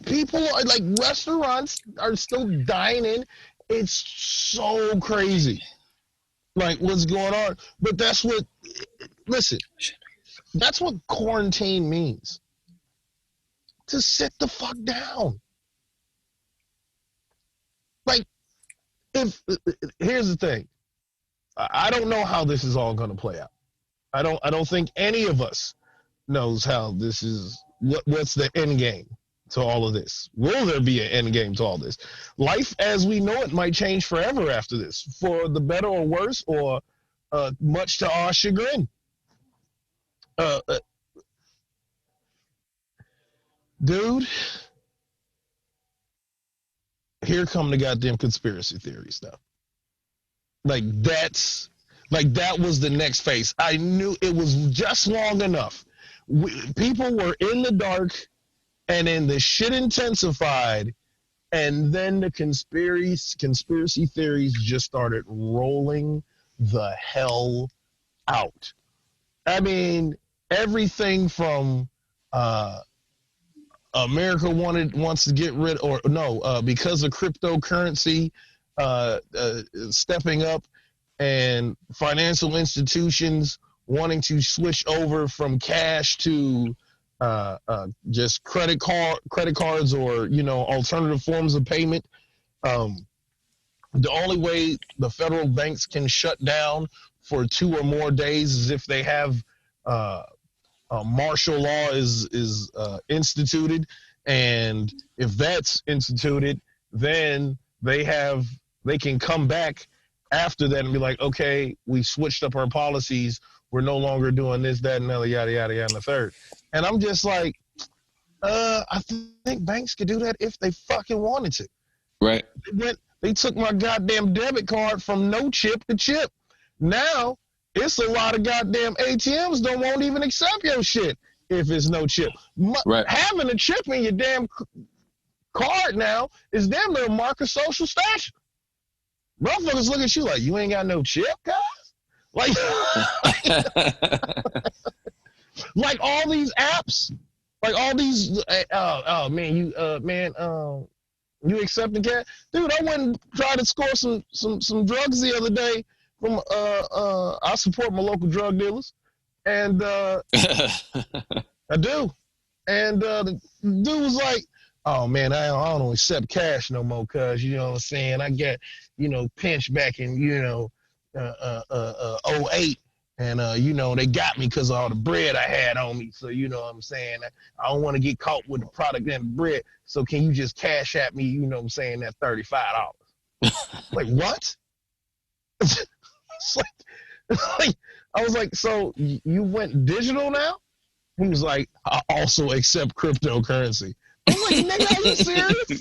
people are like, restaurants are still dining. It's so crazy, like what's going on. But that's what quarantine means. To sit the fuck down. Like, here's the thing. I don't know how this is all going to play out. I don't think any of us knows how this is. What's the end game to all of this? Will there be an end game to all this? Life as we know it might change forever after this, for the better or worse, or much to our chagrin. Dude, here come the goddamn conspiracy theories now. That was the next phase. I knew it was just long enough. People were in the dark, and then the shit intensified, and then the conspiracy theories just started rolling the hell out. I mean, everything from America wants to get rid, because of cryptocurrency stepping up, and financial institutions wanting to switch over from cash to just credit cards, or alternative forms of payment. The only way the federal banks can shut down for 2 or more days is if they have martial law is instituted, and if that's instituted, then they can come back after that and be like, okay, we switched up our policies. We're no longer doing this, that, and the other, yada, yada, yada, and the third. And I'm just like, I think banks could do that if they fucking wanted to. Right. They took my goddamn debit card from no chip to chip. Now, it's a lot of goddamn ATMs won't even accept your shit if it's no chip. Right. Having a chip in your damn card now is damn near a mark of social stature. Motherfuckers look at you like, you ain't got no chip, guys? Like, like all these apps, like all these, you accepting cash? Dude, I went and tried to score some drugs the other day from, I support my local drug dealers, and I do. And the dude was like, oh man, I don't accept cash no more, cuz, you know what I'm saying? I get, pinched back in, 08, and they got me because of all the bread I had on me. So you know what I'm saying? I don't want to get caught with the product and the bread. So can you just cash at me, you know what I'm saying, that $35? Like, what? It's like, I was like, so you went digital now? He was like, I also accept cryptocurrency. I was like, nigga, are you serious?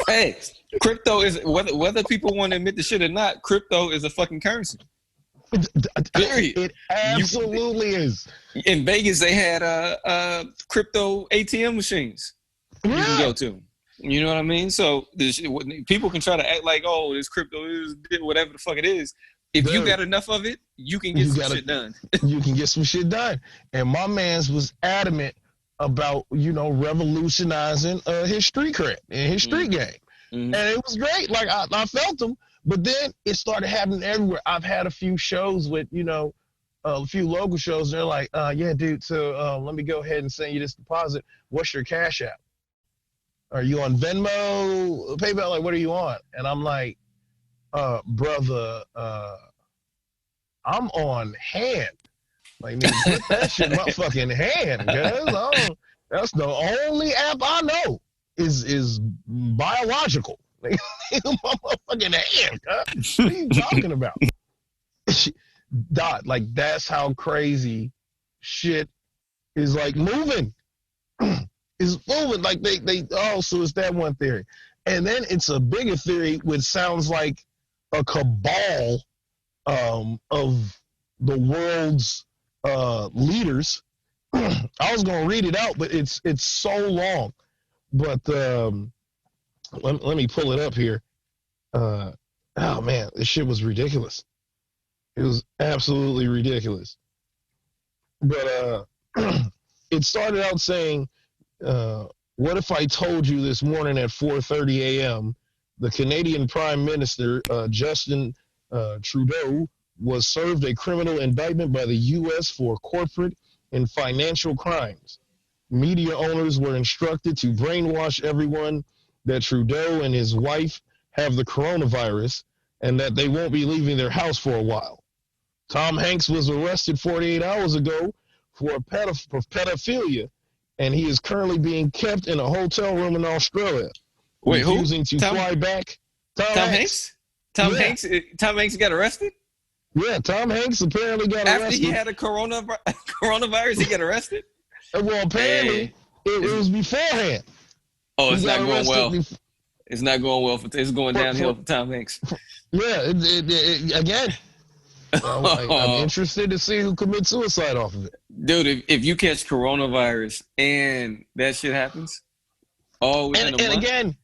Hey, crypto is, whether people want to admit the shit or not, crypto is a fucking currency. Period. It absolutely is. In Vegas, they had crypto ATM machines you can go to. You know what I mean? So people can try to act like, oh, this crypto is whatever the fuck it is. If you got enough of it, you can get some shit done. You can get some shit done. And my man's was adamant about, revolutionizing his street cred and his street game. Mm-hmm. And it was great. Like, I felt him. But then it started happening everywhere. I've had a few shows with, a few local shows. And they're like, yeah, dude, so let me go ahead and send you this deposit. What's your Cash App? Are you on Venmo, PayPal? Like, what are you on? And I'm like, brother, I'm on Hand. Like, nigga, put that shit in my fucking hand, cuz. That's the only app I know is biological. Like, my motherfucking hand, cuz. What are you talking about? Dot, like that's how crazy shit is like moving. Is moving like they so it's that one theory. And then it's a bigger theory which sounds like a cabal of the world's leaders. I was gonna read it out, but it's so long. But let me pull it up here. Oh man, this shit was ridiculous. It was absolutely ridiculous. But it started out saying, what if I told you this morning at 4:30 a.m. the Canadian Prime Minister, Justin Trudeau, was served a criminal indictment by the U.S. for corporate and financial crimes. Media owners were instructed to brainwash everyone that Trudeau and his wife have the coronavirus and that they won't be leaving their house for a while. Tom Hanks was arrested 48 hours ago for pedophilia, and he is currently being kept in a hotel room in Australia. Wait, who? Refusing to fly back. Tom Hanks? Tom Hanks got arrested? Yeah, Tom Hanks apparently got arrested. After he had a coronavirus, he got arrested? Well, apparently it was beforehand. Oh, it's not going well. It's not going well. It's going downhill for Tom Hanks. Yeah, again. I'm interested to see who commits suicide off of it. Dude, if you catch coronavirus and that shit happens, within a month. And again,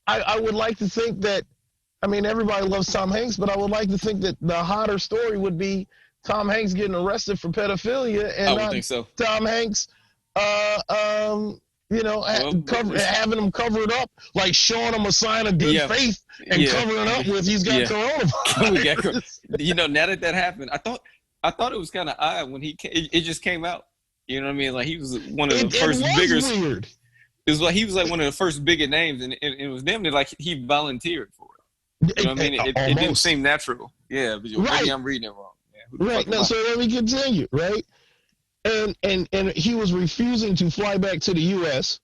I would like to think that, I mean, everybody loves Tom Hanks, but I would like to think that the hotter story would be Tom Hanks getting arrested for pedophilia and I would think so. Tom Hanks, having him covered up, like showing him a sign of good faith and covering up with he's got coronavirus. Now that happened, I thought it was kind of odd when it just came out. You know what I mean? Like he was one of the first biggest. Weird. It was like he was like one of the first bigger names, and it was damn near like he volunteered for it. You know what I mean? It didn't seem natural. Yeah, but maybe I'm reading it wrong. Right. Now, so let me continue. Right. And he was refusing to fly back to the U.S.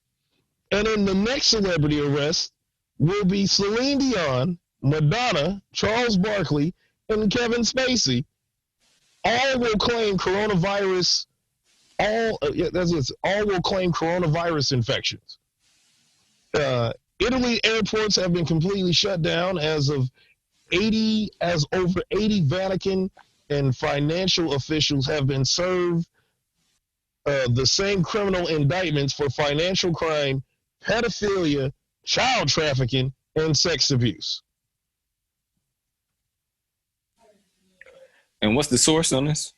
And then the next celebrity arrest will be Celine Dion, Madonna, Charles Barkley, and Kevin Spacey. All will claim coronavirus. All will claim coronavirus infections. Italy airports have been completely shut down as over 80 Vatican and financial officials have been served the same criminal indictments for financial crime, pedophilia, child trafficking, and sex abuse. And what's the source on this?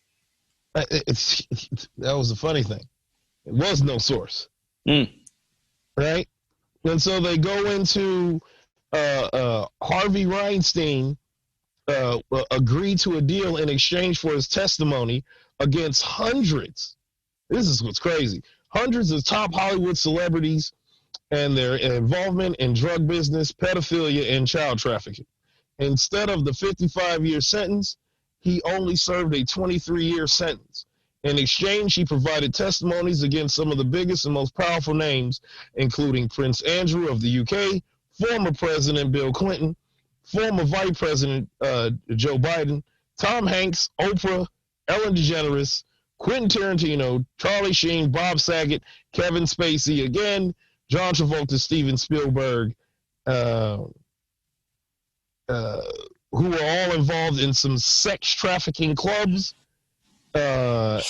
That was the funny thing. It was no source. Right? And so they go into Harvey Weinstein agreed to a deal in exchange for his testimony against hundreds. This is what's crazy. Hundreds of top Hollywood celebrities and their involvement in drug business, pedophilia, and child trafficking. Instead of the 55-year sentence, he only served a 23-year sentence. In exchange, he provided testimonies against some of the biggest and most powerful names, including Prince Andrew of the UK, former President Bill Clinton, former Vice President Joe Biden, Tom Hanks, Oprah, Ellen DeGeneres, Quentin Tarantino, Charlie Sheen, Bob Saget, Kevin Spacey, again, John Travolta, Steven Spielberg, who were all involved in some sex trafficking clubs. How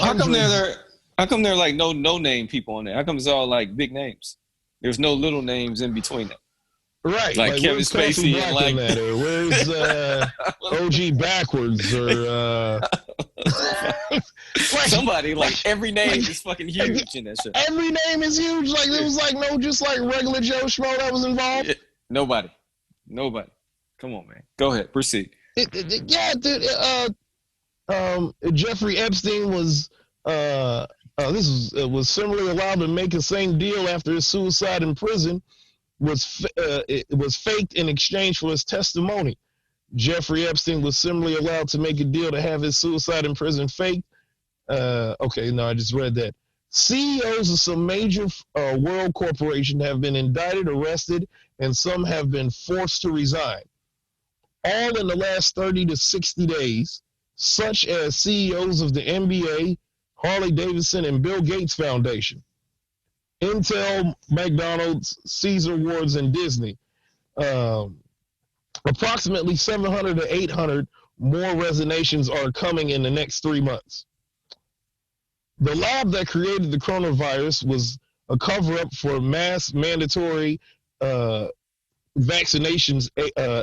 come they're like no name people on there? How come it's all like big names? There's no little names in between them. Right, like Kevin Spacey and like that, or where's OG Backwards, or somebody like every name is fucking huge in that shit. Every name is huge. Like there was like no just like regular Joe Schmo that was involved. Yeah, nobody. Come on, man. Go ahead, proceed. Jeffrey Epstein was was similarly allowed to make the same deal after his suicide in prison. It was faked in exchange for his testimony. Jeffrey Epstein was similarly allowed to make a deal to have his suicide in prison faked. I just read that. CEOs of some major world corporation have been indicted, arrested, and some have been forced to resign. All in the last 30 to 60 days, such as CEOs of the NBA, Harley Davidson, and Bill Gates Foundation, Intel, McDonald's, Caesar Awards, and Disney. Approximately 700 to 800 more resignations are coming in the next 3 months. The lab that created the coronavirus was a cover-up for mass mandatory vaccinations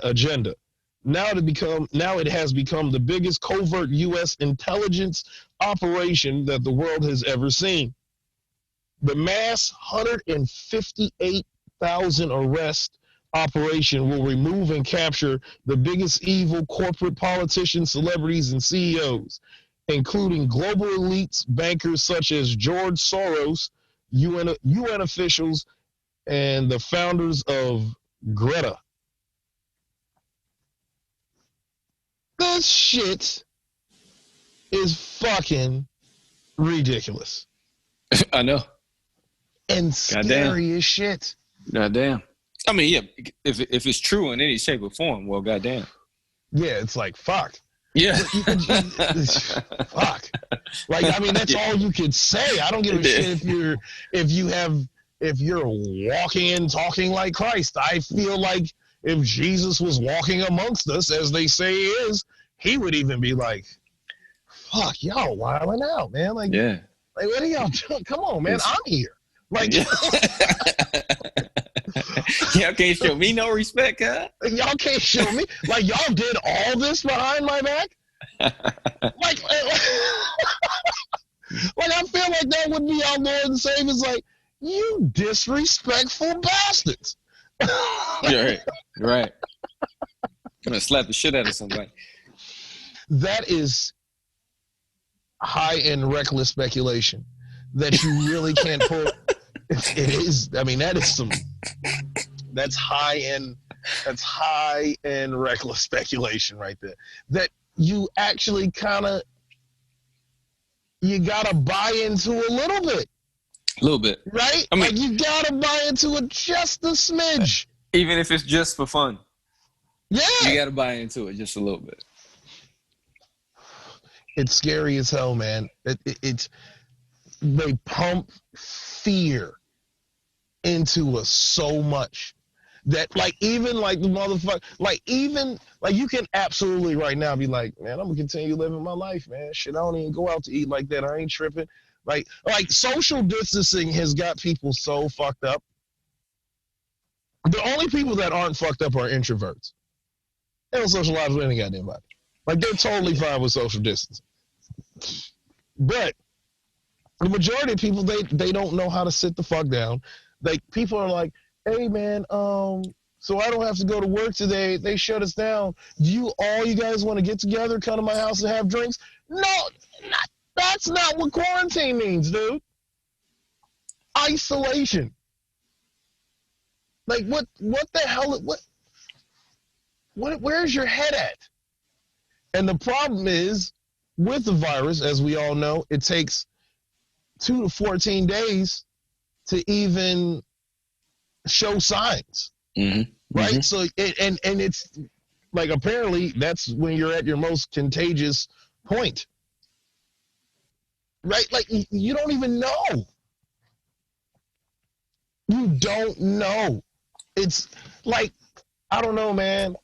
agenda. Now it has become the biggest covert U.S. intelligence operation that the world has ever seen. The mass 158,000 arrest operation will remove and capture the biggest evil corporate politicians, celebrities, and CEOs, including global elites, bankers such as George Soros, UN officials, and the founders of Greta. This shit is fucking ridiculous. I know. And scary as shit. Goddamn. I mean, yeah, if it's true in any shape or form, well, goddamn. Yeah, it's like, fuck. Yeah. Fuck. Like, I mean, that's all you could say. I don't give a shit if you're walking and talking like Christ. I feel like if Jesus was walking amongst us, as they say he is, he would even be like, fuck, y'all wilding out, man. Like, yeah. Like, what are y'all doing? Come on, man. I'm here. Like, y'all can't show me no respect, huh? Y'all can't show me. Like, y'all did all this behind my back? like, I feel like that would be our Lord and Savior. It's like, you disrespectful bastards. Right. I'm gonna slap the shit out of somebody. That is high-end reckless speculation that you really can't pull. It is. I mean, that's high-end reckless speculation right there. That you actually you gotta buy into a little bit. A little bit. Right? I mean, like, you gotta buy into it just a smidge. Even if it's just for fun. Yeah. You gotta buy into it just a little bit. It's scary as hell, man. They pump fear into us so much that, like, even like the motherfucker, like, even like, you can absolutely right now be like, man, I'm gonna continue living my life, man. Shit, I don't even go out to eat like that. I ain't tripping. Like social distancing has got people so fucked up. The only people that aren't fucked up are introverts. They don't socialize with any goddamn body. Like, they're totally fine with social distancing. But the majority of people, they don't know how to sit the fuck down. Like, people are like, hey, man, so I don't have to go to work today. They shut us down. Do all you guys want to get together, come to my house and have drinks? No, that's not what quarantine means, dude. Isolation. Like, what the hell, where's your head at? And the problem is, with the virus, as we all know, it takes 2 to 14 days to even show signs. Mm-hmm. Right? Mm-hmm. So, and it's like, apparently that's when you're at your most contagious point. Right? Like, you don't even know. You don't know. It's like, I don't know, man.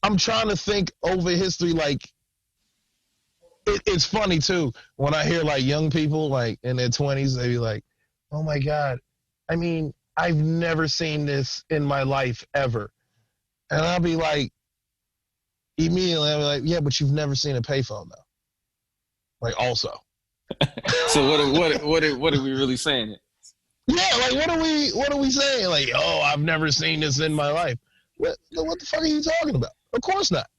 I'm trying to think over history. Like, it's funny too when I hear like young people like in their 20s, they be like, "Oh my God, I mean, I've never seen this in my life ever," and I'll be like, immediately, I'll be like, "Yeah, but you've never seen a payphone though." Like, also. So what are we really saying? Yeah, like, what are we saying? Like, oh, I've never seen this in my life. What the fuck are you talking about? Of course not.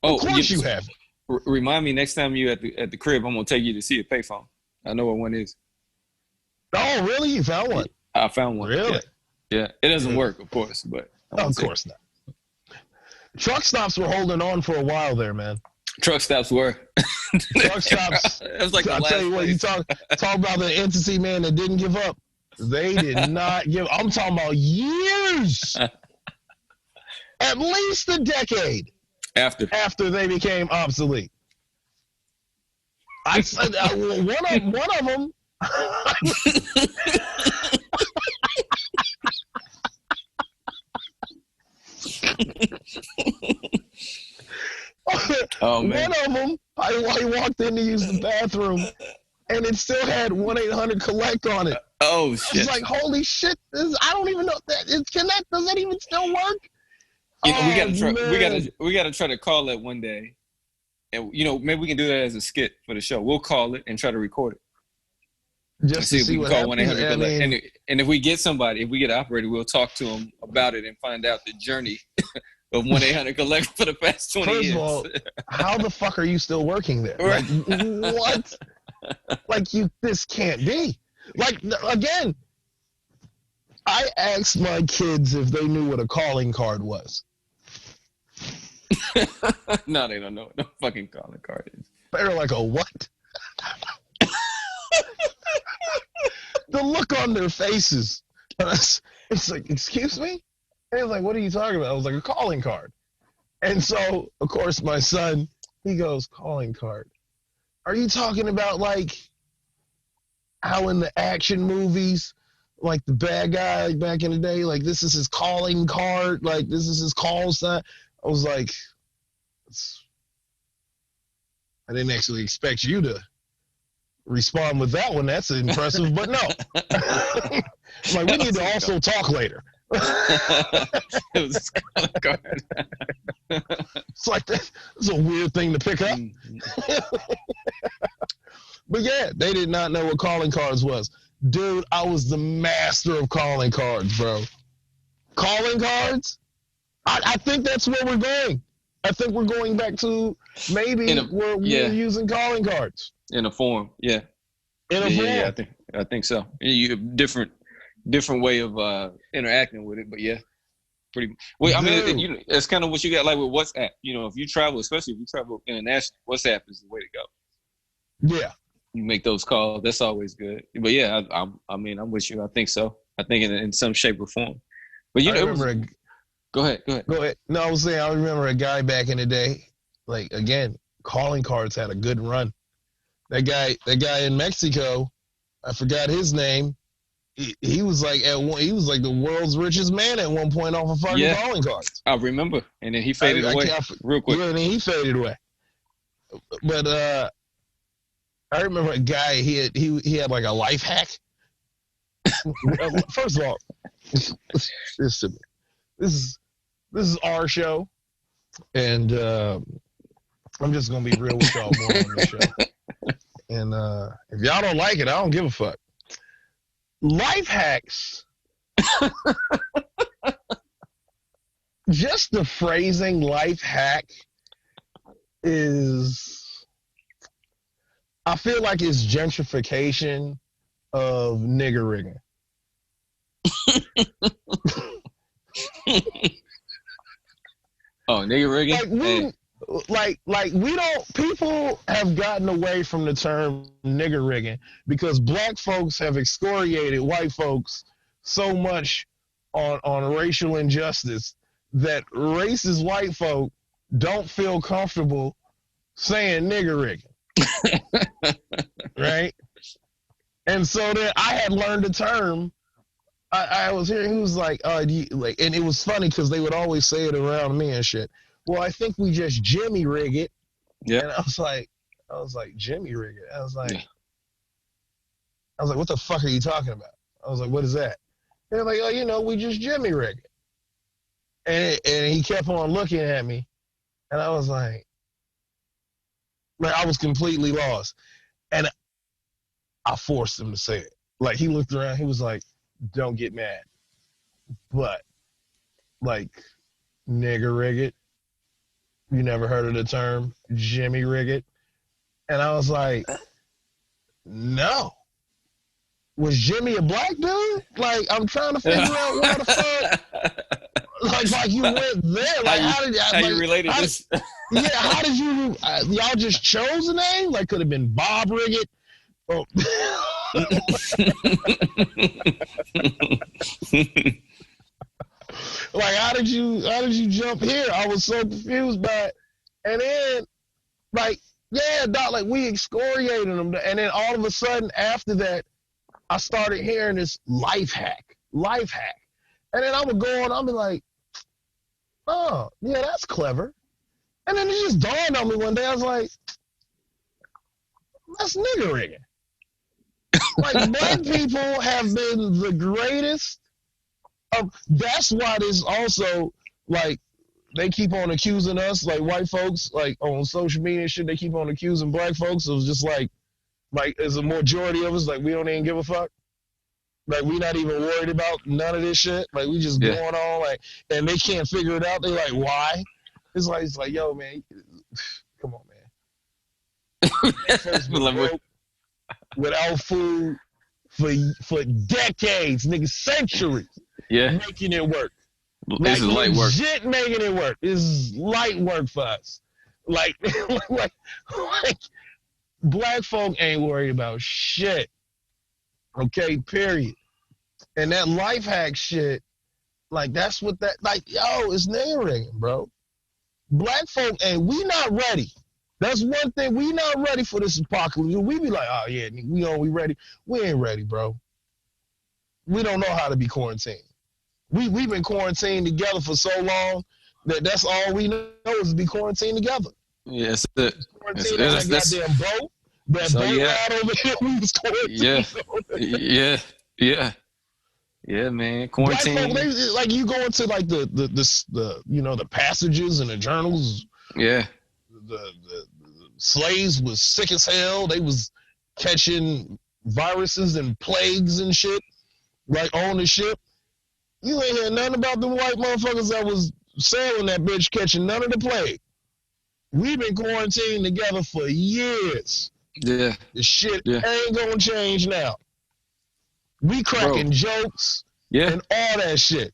Of course you haven't. Remind me next time you at the crib, I'm gonna take you to see a payphone. I know what one is. Oh, really? You found one? I found one. Really? Yeah. It doesn't work, of course, but of course not. Truck stops were holding on for a while there, man. Truck stops were. Truck stops. It was like, I'll tell you what, you talk about the entity, man, that didn't give up. They did not give. I'm talking about years. At least a decade after they became obsolete. I said one of them. Oh man. One of them, I walked in to use the bathroom, and it still had 1-800-COLLECT on it. Oh I shit. was like, holy shit! I don't even know that. Does that even still work? You know, we gotta try. Man. We gotta try to call it one day, and you know, maybe we can do that as a skit for the show. We'll call it and try to record it. Just See to if we see can what call happens. 1-800-COLLECT. And if we get somebody, if we get an operator, we'll talk to them about it and find out the journey of 1-800-COLLECT for the past 20 years. First of all, how the fuck are you still working there? Like, what? Like, this can't be. Like, again, I asked my kids if they knew what a calling card was. No, they don't know what the fucking calling card is. They're like, a what? The look on their faces. It's like, excuse me? And he was like, what are you talking about? I was like, a calling card. And so, of course, my son, he goes, calling card. Are you talking about, like, how in the action movies, like the bad guy like back in the day, like this is his calling card, like this is his call sign? I was like, I didn't actually expect you to respond with that one. That's impressive, but no. Like, we need to also talk later. It was a calling card. It's like that's a weird thing to pick up. But yeah, they did not know what calling cards was. Dude, I was the master of calling cards, bro. Calling cards? I think that's where we're going. I think we're going back to maybe where we're using calling cards. In a form, yeah. In a form. Yeah, I think so. You have different way of interacting with it, but yeah. Pretty well, I mean, it's kind of what you got like with WhatsApp. You know, if you travel, especially if you travel internationally, WhatsApp is the way to go. Yeah. You make those calls. That's always good. But yeah, I mean, I'm with you. I think so. I think in some shape or form. But you know, go ahead. No, I was saying, I remember a guy back in the day, like, again, calling cards had a good run. That guy in Mexico, I forgot his name. He was like the world's richest man at one point off of fucking calling cards. I remember. And then he faded away real quick. Yeah, and then he faded away. But I remember a guy, he had like a life hack. First of all, this is our show, and I'm just gonna be real with y'all more on this show. And if y'all don't like it, I don't give a fuck. Life hacks. Just the phrasing life hack is, I feel like it's gentrification of nigger rigging. Oh, nigger rigging? Like we don't, people have gotten away from the term nigger rigging because black folks have excoriated white folks so much on racial injustice that racist white folk don't feel comfortable saying nigger rigging. Right? And so then I had learned the term. I was hearing, he was like, and it was funny because they would always say it around me and shit. Well, I think we just Jimmy rig it. Yeah. And I was like, Jimmy rig it. I was like, what the fuck are you talking about? I was like, what is that? They're like, oh, we just Jimmy rig it. And he kept on looking at me, and I was like, I was completely lost. And I forced him to say it. Like, he looked around, he was like, don't get mad. But, like, nigger rig it. You never heard of the term Jimmy rig it? And I was like, no. Was Jimmy a black dude? Like, I'm trying to figure out why the fuck. Like you went there. Like, how you related this? Yeah, how did you? Y'all just chose a name? Like, could have been Bob Riggett. Oh. Like, how did you jump here? I was so confused by it. And then, like, Yeah, dog, like we excoriated them. And then all of a sudden after that, I started hearing this life hack. And then I would go on, I'd be like, oh, yeah, that's clever. And then it just dawned on me one day, I was like, that's nigger rigging. Like, black people have been the greatest. That's why this also, like, they keep on accusing us, like white folks, like on social media and shit, they keep on accusing black folks. It was just like as a majority of us, like, we don't even give a fuck. Like, we not even worried about none of this shit. Like, we just going on, like, and they can't figure it out. They like, why? It's like, yo, man, come on, man. Folks been broke without food for decades, nigga, centuries. Yeah, making it work. This is light work. Legit making it work. This is light work for us. Like black folk ain't worried about shit. Okay, period. And that life hack shit, like, that's what that, like, yo, it's nigger, bro. Black folk, and we not ready. That's one thing. We not ready for this apocalypse. We be like, oh yeah, we ready. We ain't ready, bro. We don't know how to be quarantined. We've been quarantined together for so long that's all we know is to be quarantined together. Yes, quarantined on that goddamn boat. That boat ride over here, we was quarantined. Yeah, man. Quarantine. Black folk, like, you go into like the passages and the journals. Yeah. The slaves was sick as hell. They was catching viruses and plagues and shit, like, on the ship. You ain't hear nothing about them white motherfuckers that was sailing that bitch catching none of the plague. We've been quarantined together for years. Yeah. The shit ain't gonna change now. We cracking jokes and all that shit.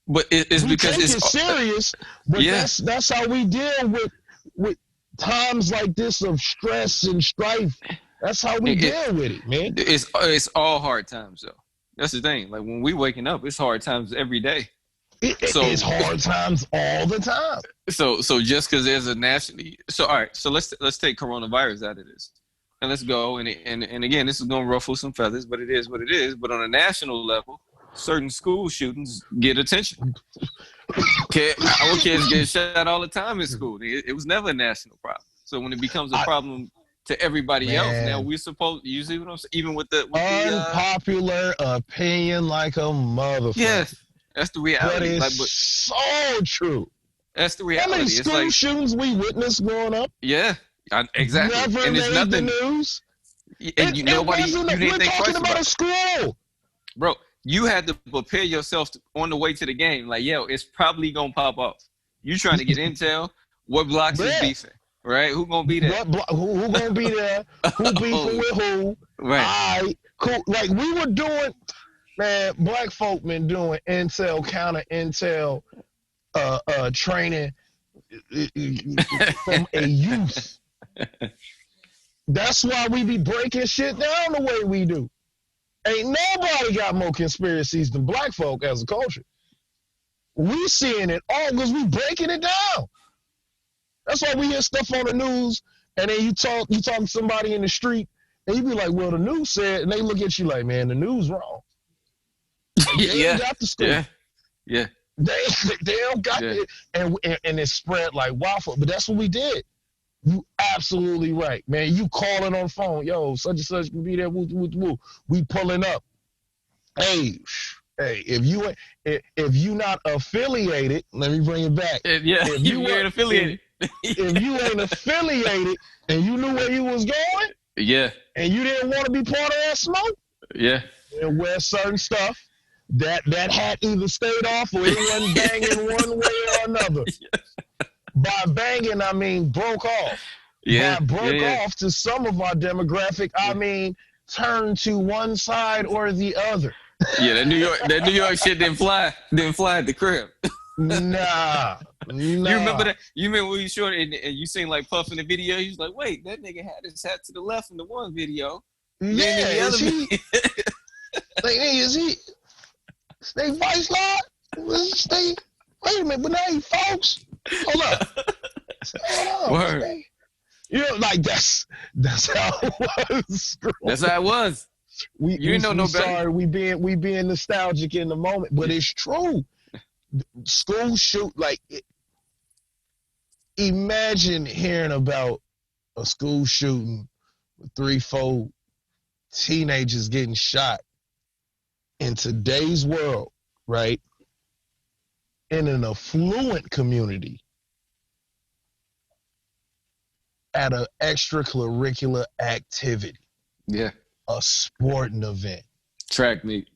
But it's because it's serious, but that's how we deal with times like this of stress and strife. That's how we deal with it, man. It's all hard times, though. That's the thing. Like, when we waking up, it's hard times every day. It's hard times all the time. So just because there's a national, all right. So let's take coronavirus out of this, and let's go. And again, this is gonna ruffle some feathers, but it is what it is. But on a national level, certain school shootings get attention. Our kids get shot all the time in school. It was never a national problem. So when it becomes a problem to everybody else, now we're supposed. You see what I'm saying? Even with the unpopular opinion, like a motherfucker. Yes, that's the reality. That is so true. That's the reality. How many school shootings we witnessed growing up? Yeah, exactly. Never and made it's nothing. The news. And you didn't we're think talking twice about a school, bro. You had to prepare yourself on the way to the game. Like, yo, it's probably gonna pop off. You trying to get intel? What blocks is beefing? Right? Who gonna be there? Who gonna be there? Who beefing with who? Right. All right, cool. Like, we were doing, man. Black folk been doing intel, counter intel, training from a youth. That's why we be breaking shit down the way we do. Ain't nobody got more conspiracies than black folk as a culture. We seeing it all because we breaking it down. That's why we hear stuff on the news, and then you talk to somebody in the street, and you be like, well, the news said, and they look at you like, man, the news wrong. They ain't got the scoop. Yeah. They don't got it, and it spread like wildfire. But that's what we did. You absolutely right, man. You calling on the phone, yo, such and such can be there. Woo, woo, woo. We pulling up. Hey, if you not affiliated, let me bring it back. If you ain't affiliated. If you ain't affiliated and you knew where you was going, and you didn't want to be part of that smoke, and wear certain stuff, that hat either stayed off or it wasn't banging one way or another. By banging, I mean broke off. By broke off to some of our demographic, I mean turned to one side or the other. Yeah, that New York shit didn't fly at the crib. Nah. You remember that? You remember when you short and you seen like Puff in the video? He was like, wait, that nigga had his hat to the left in the one video. Yeah, is he? Is he? Stay vice lord? Stay. Wait a minute, but now he folks. Hold up. Word. You know, like that's how it was. That's how it was. You didn't know no better. Sorry, we being nostalgic in the moment, but it's true. School shoot, like, imagine hearing about a school shooting with 3-4 teenagers getting shot in today's world, right? In an affluent community at an extracurricular activity. Yeah. A sporting event. Track meet,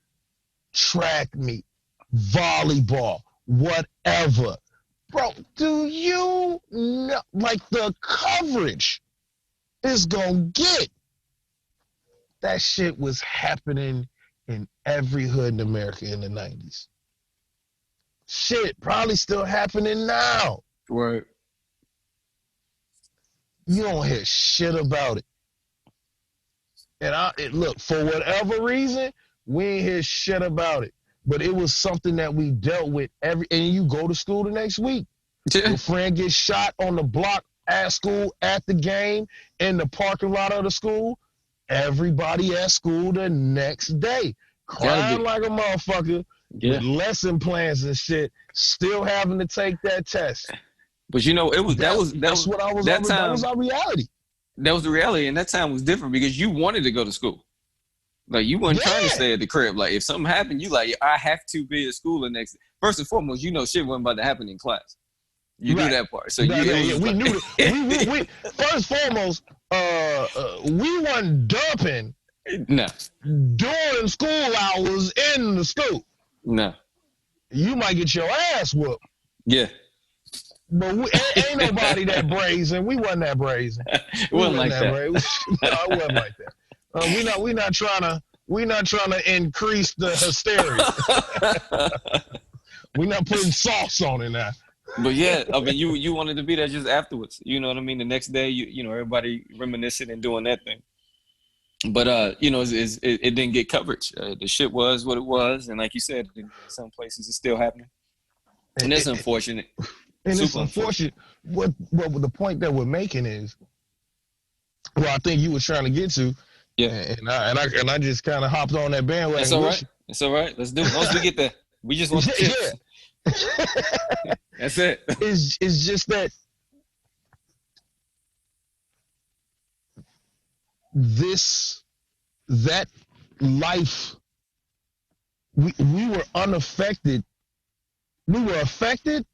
volleyball, whatever. Bro, do you know, like, the coverage is gonna get? That shit was happening in every hood in America in the 90s. Shit, probably still happening now. Right. You don't hear shit about it. And look, for whatever reason, we ain't hear shit about it. But it was something that we dealt with and you go to school the next week. Your friend gets shot on the block at school, at the game, in the parking lot of the school. Everybody at school the next day, crying like a motherfucker, with lesson plans and shit, still having to take that test. But you know, that was our reality. That was the reality, and that time was different because you wanted to go to school. Like, you weren't trying to stay at the crib. Like, if something happened, you like, I have to be at school the next. First and foremost, you know, shit wasn't about to happen in class. You knew that part. So we knew it. we first and foremost, we weren't dumping during school hours in the school. No. You might get your ass whooped. Yeah. But ain't nobody that brazen. We wasn't that brazen. It wasn't like that. No, it wasn't like that. We not trying to increase the hysteria. We not putting sauce on it now. But yeah, I mean, you wanted to be there just afterwards. You know what I mean? The next day, you know, everybody reminiscing and doing that thing. But you know, it didn't get coverage. The shit was what it was, and like you said, in some places it's still happening, and it's unfortunate. And it's unfortunate. What the point that we're making is, well, I think you were trying to get to, and I just kind of hopped on that bandwagon. It's all right. It's all right. Let's do it. Once we get there, we just want the tips. That's it. It's just that that life, we were unaffected. We were affected,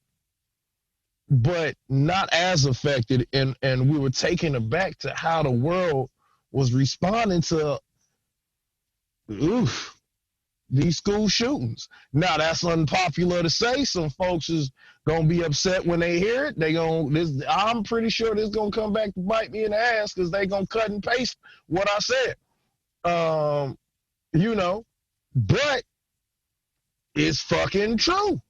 but not as affected, and we were taken aback to how the world was responding to these school shootings. Now, that's unpopular to say. Some folks is gonna be upset when they hear it. I'm pretty sure this gonna come back to bite me in the ass because they gonna cut and paste what I said. You know, but it's fucking true.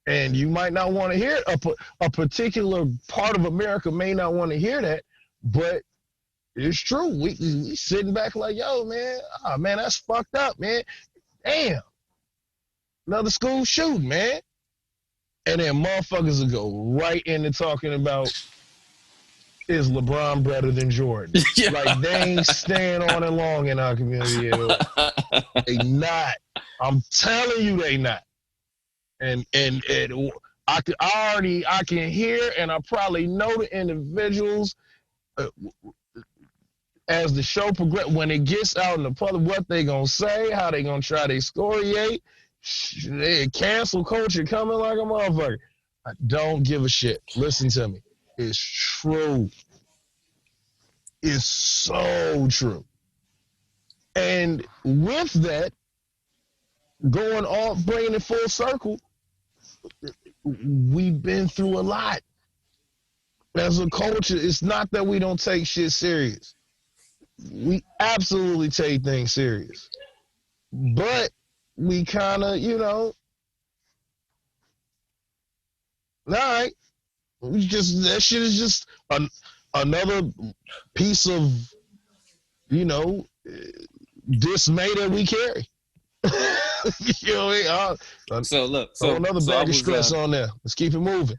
And you might not want to hear it. A particular part of America may not want to hear that, but it's true. We sitting back like, yo, man, that's fucked up, man. Damn. Another school shooting, man. And then motherfuckers will go right into talking about, is LeBron better than Jordan? Like, they ain't staying on it long in our community at all. They not. I'm telling you, they not. And I can hear, and I probably know the individuals as the show progresses, when it gets out in the public, what they gonna say, how they gonna try to excoriate, cancel culture coming like a motherfucker. I don't give a shit. Listen to me. It's true. It's so true. And with that, going on, bringing it full circle, we've been through a lot. As a culture, it's not that we don't take shit serious. We absolutely take things serious. But we kind of, you know, all right, that shit is just another piece of, you know, dismay that we carry. You know what I mean? So another bag of stress on there. Let's keep it moving.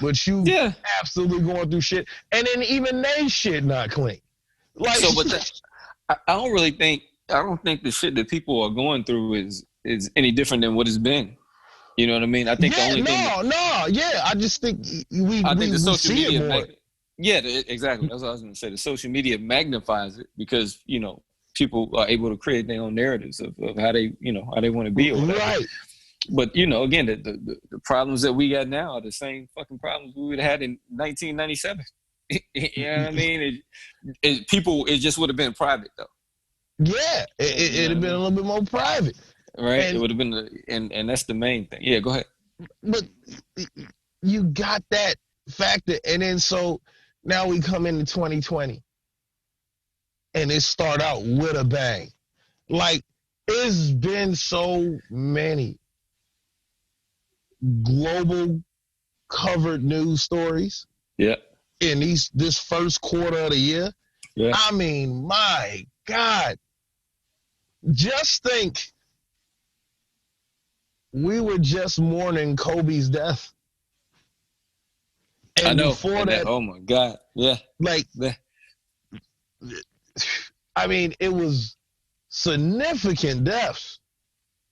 but you absolutely going through shit, and then even they shit not clean. Like, so, but I don't think the shit that people are going through is any different than what it's been. You know what I mean? I think the only thing. I just think we the social see media it more. exactly. That's what I was going to say. The social media magnifies it because, you know, people are able to create their own narratives of how they, you know, how they want to be or whatever. Right. But, you know, again, the problems that we got now are the same fucking problems we would have had in 1997. You know what I mean? It just would have been private, though. Yeah, it'd have been a little bit more private. Right? And it would have been, and that's the main thing. Yeah, go ahead. But you got that factor, and then so now we come into 2020, and it start out with a bang. Like, it's been so many global covered news stories. Yeah. In this first quarter of the year. Yeah. I mean, my God. Just think we were just mourning Kobe's death. And I know. Before that, oh my God. Yeah. Like, I mean, it was significant deaths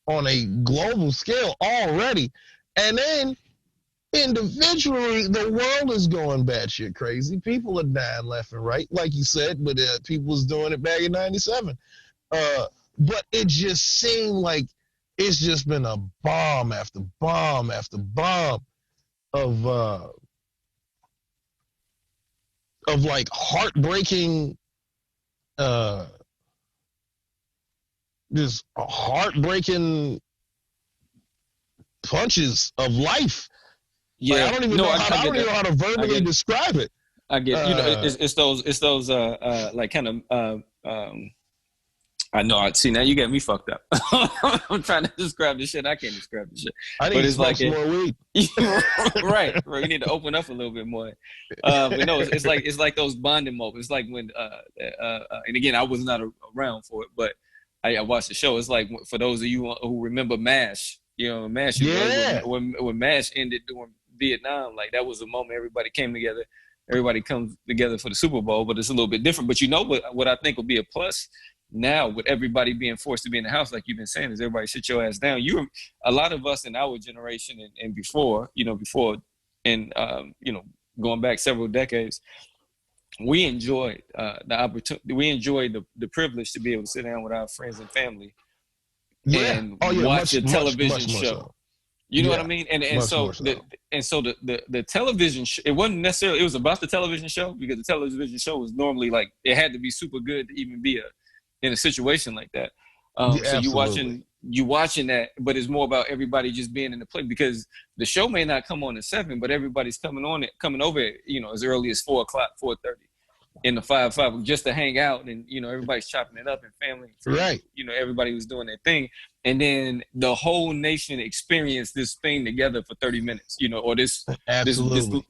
on a global scale already. And then individually, the world is going batshit crazy. People are dying left and right, like you said, but people was doing it back in 97. But it just seemed like it's just been a bomb after bomb after bomb of like heartbreaking, just heartbreaking punches of life. Yeah, like, I don't even know how to verbally describe it. I get, you know, it's those like kind of I know. See, now you got me fucked up. I'm trying to describe this shit. I can't describe this shit. I need to smoke some more weed. Right. You need to open up a little bit more. But no, it's like those bonding moments. It's like when and again, I was not around for it, but I watched the show. It's like for those of you who remember MASH. You know, MASH. Yeah. When MASH ended during Vietnam, like that was a moment everybody came together. Everybody comes together for the Super Bowl, but it's a little bit different. But you know what I think will be a plus now with everybody being forced to be in the house, like you've been saying, is everybody sit your ass down. A lot of us in our generation and before, and going back several decades, we enjoyed the opportunity. We enjoyed the privilege to be able to sit down with our friends and family and watch a television show. So. You know what I mean? And so the television it wasn't necessarily, it was about the television show, because the television show was normally like, it had to be super good to even be in a situation like that. So you watching that, but it's more about everybody just being in the play, because the show may not come on at 7, but everybody's coming over at, as early as 4:00, 4:30 in the 5 just to hang out, and everybody's chopping it up, and family, right? Everybody was doing their thing, and then the whole nation experienced this thing together for 30 minutes, or this. Absolutely.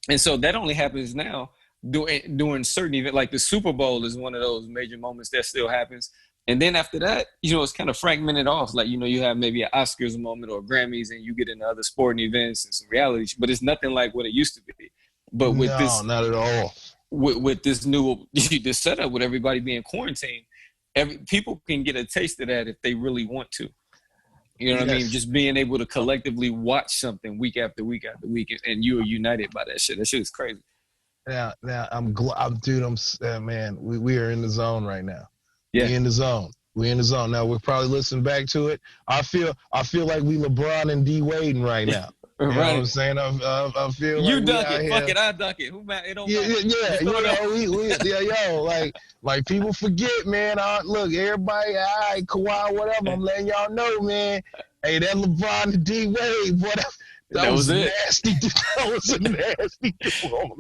And so that only happens now during certain events, like the Super Bowl is one of those major moments that still happens. And then after that, it's kind of fragmented off. Like, you have maybe an Oscars moment or Grammys, and you get into other sporting events and some reality, but it's nothing like what it used to be. But with this, not at all. With this new this setup, with everybody being quarantined, people can get a taste of that if they really want to. You know what I mean? Just being able to collectively watch something week after week after week, and you are united by that shit. That shit is crazy. Now, man, we are in the zone right now. Yeah. We're in the zone. Now, we'll probably listen back to it. I feel like we LeBron and D Wading right now. You know what I'm saying? I feel you like dunk it. Fuck it, I dunk it. Who matter? It don't matter. Like people forget, man. Look, everybody, all right, Kawhi, whatever. I'm letting y'all know, man. Hey, that LeBron and D Wade, boy, that was nasty. That was a nasty.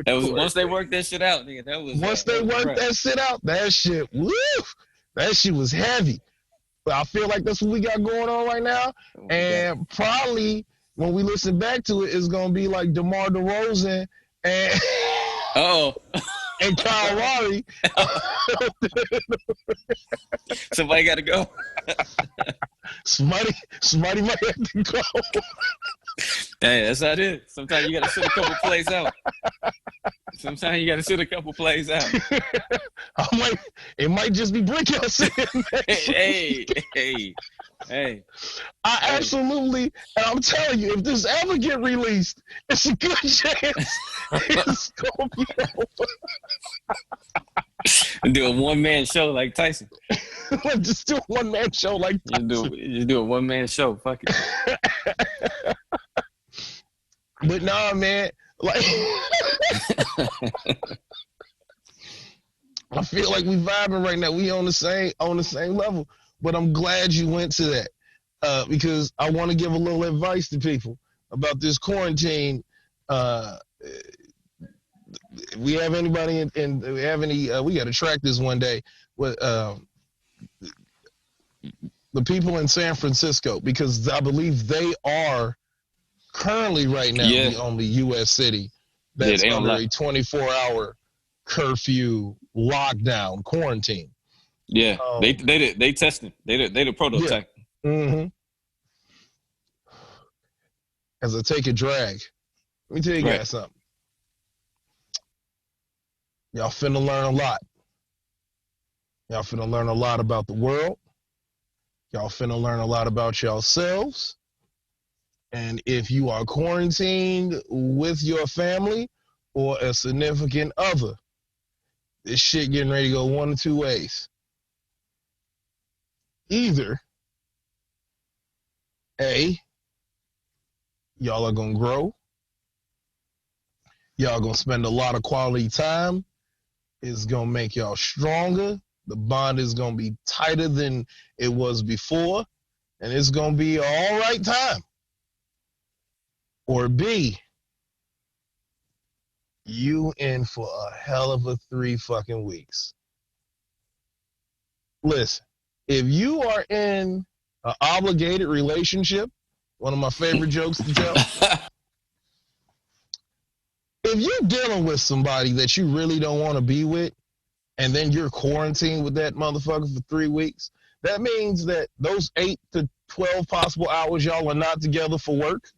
That was once they worked that shit out, nigga. That was once they worked that shit out. That shit, woo! That shit was heavy. But I feel like that's what we got going on right now, and probably. When we listen back to it, it's gonna be like DeMar DeRozan and and Kyle Lowry. Somebody got to go. Somebody might have to go. Hey, that's how it is. Sometimes you got to sit a couple plays out. It might just be Brickhouse. Hey. I absolutely, and I'm telling you, if this ever get released, it's a good chance it's gonna be over. Do a one-man show like Tyson. Just do a one-man show like Tyson. You do a one-man show. Fuck it. But nah, man. Like, I feel like we vibing right now. We on the same level. But I'm glad you went to that because I want to give a little advice to people about this quarantine. If we have anybody we got to track this one day with the people in San Francisco, because I believe they are currently right now the only U.S. city that's under a 24-hour curfew, lockdown, quarantine. Yeah, they testing. They the prototype. Yeah. Mm-hmm. As I take a drag, let me tell you guys something. Y'all finna learn a lot. Y'all finna learn a lot about the world. Y'all finna learn a lot about yourselves. And if you are quarantined with your family or a significant other, this shit getting ready to go one of two ways. Either, A, y'all are going to grow. Y'all going to spend a lot of quality time. It's going to make y'all stronger. The bond is going to be tighter than it was before. And it's going to be an all right time. Or B, you in for a hell of a 3 fucking weeks. Listen, if you are in an obligated relationship, one of my favorite jokes to tell, if you're dealing with somebody that you really don't want to be with, and then you're quarantined with that motherfucker for 3 weeks, that means that those 8 to 12 possible hours y'all are not together for work,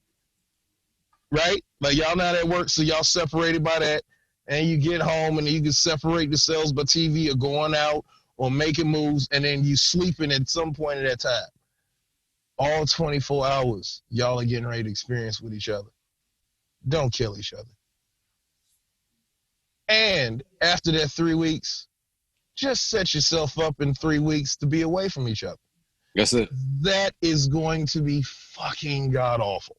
right? Like y'all not at work, so y'all separated by that, and you get home and you can separate yourselves by TV or going out or making moves, and then you sleeping at some point at that time. All 24 hours, y'all are getting ready to experience with each other. Don't kill each other. And after that 3 weeks, just set yourself up in 3 weeks to be away from each other. That's it. That is going to be fucking god-awful.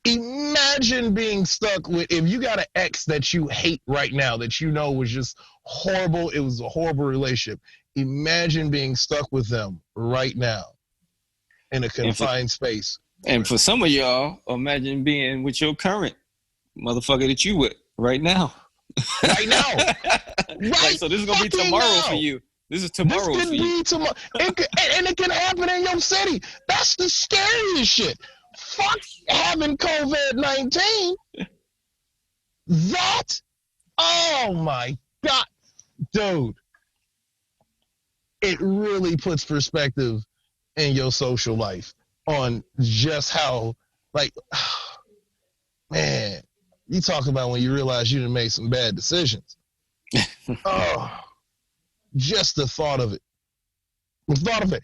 Imagine being stuck with, if you got an ex that you hate right now, that you know was just horrible, it was a horrible relationship. Imagine being stuck with them right now in a confined space. And for some of y'all, imagine being with your current motherfucker that you with right now. Right now. Right. Like, so this is going to be tomorrow for you. This is tomorrow for you. Tomorrow. And it can happen in your city. That's the scariest shit. Fuck having COVID-19. That, oh my God. Dude. It really puts perspective in your social life on just how, like, man, you talk about when you realize you done made some bad decisions. Oh, just the thought of it. The thought of it.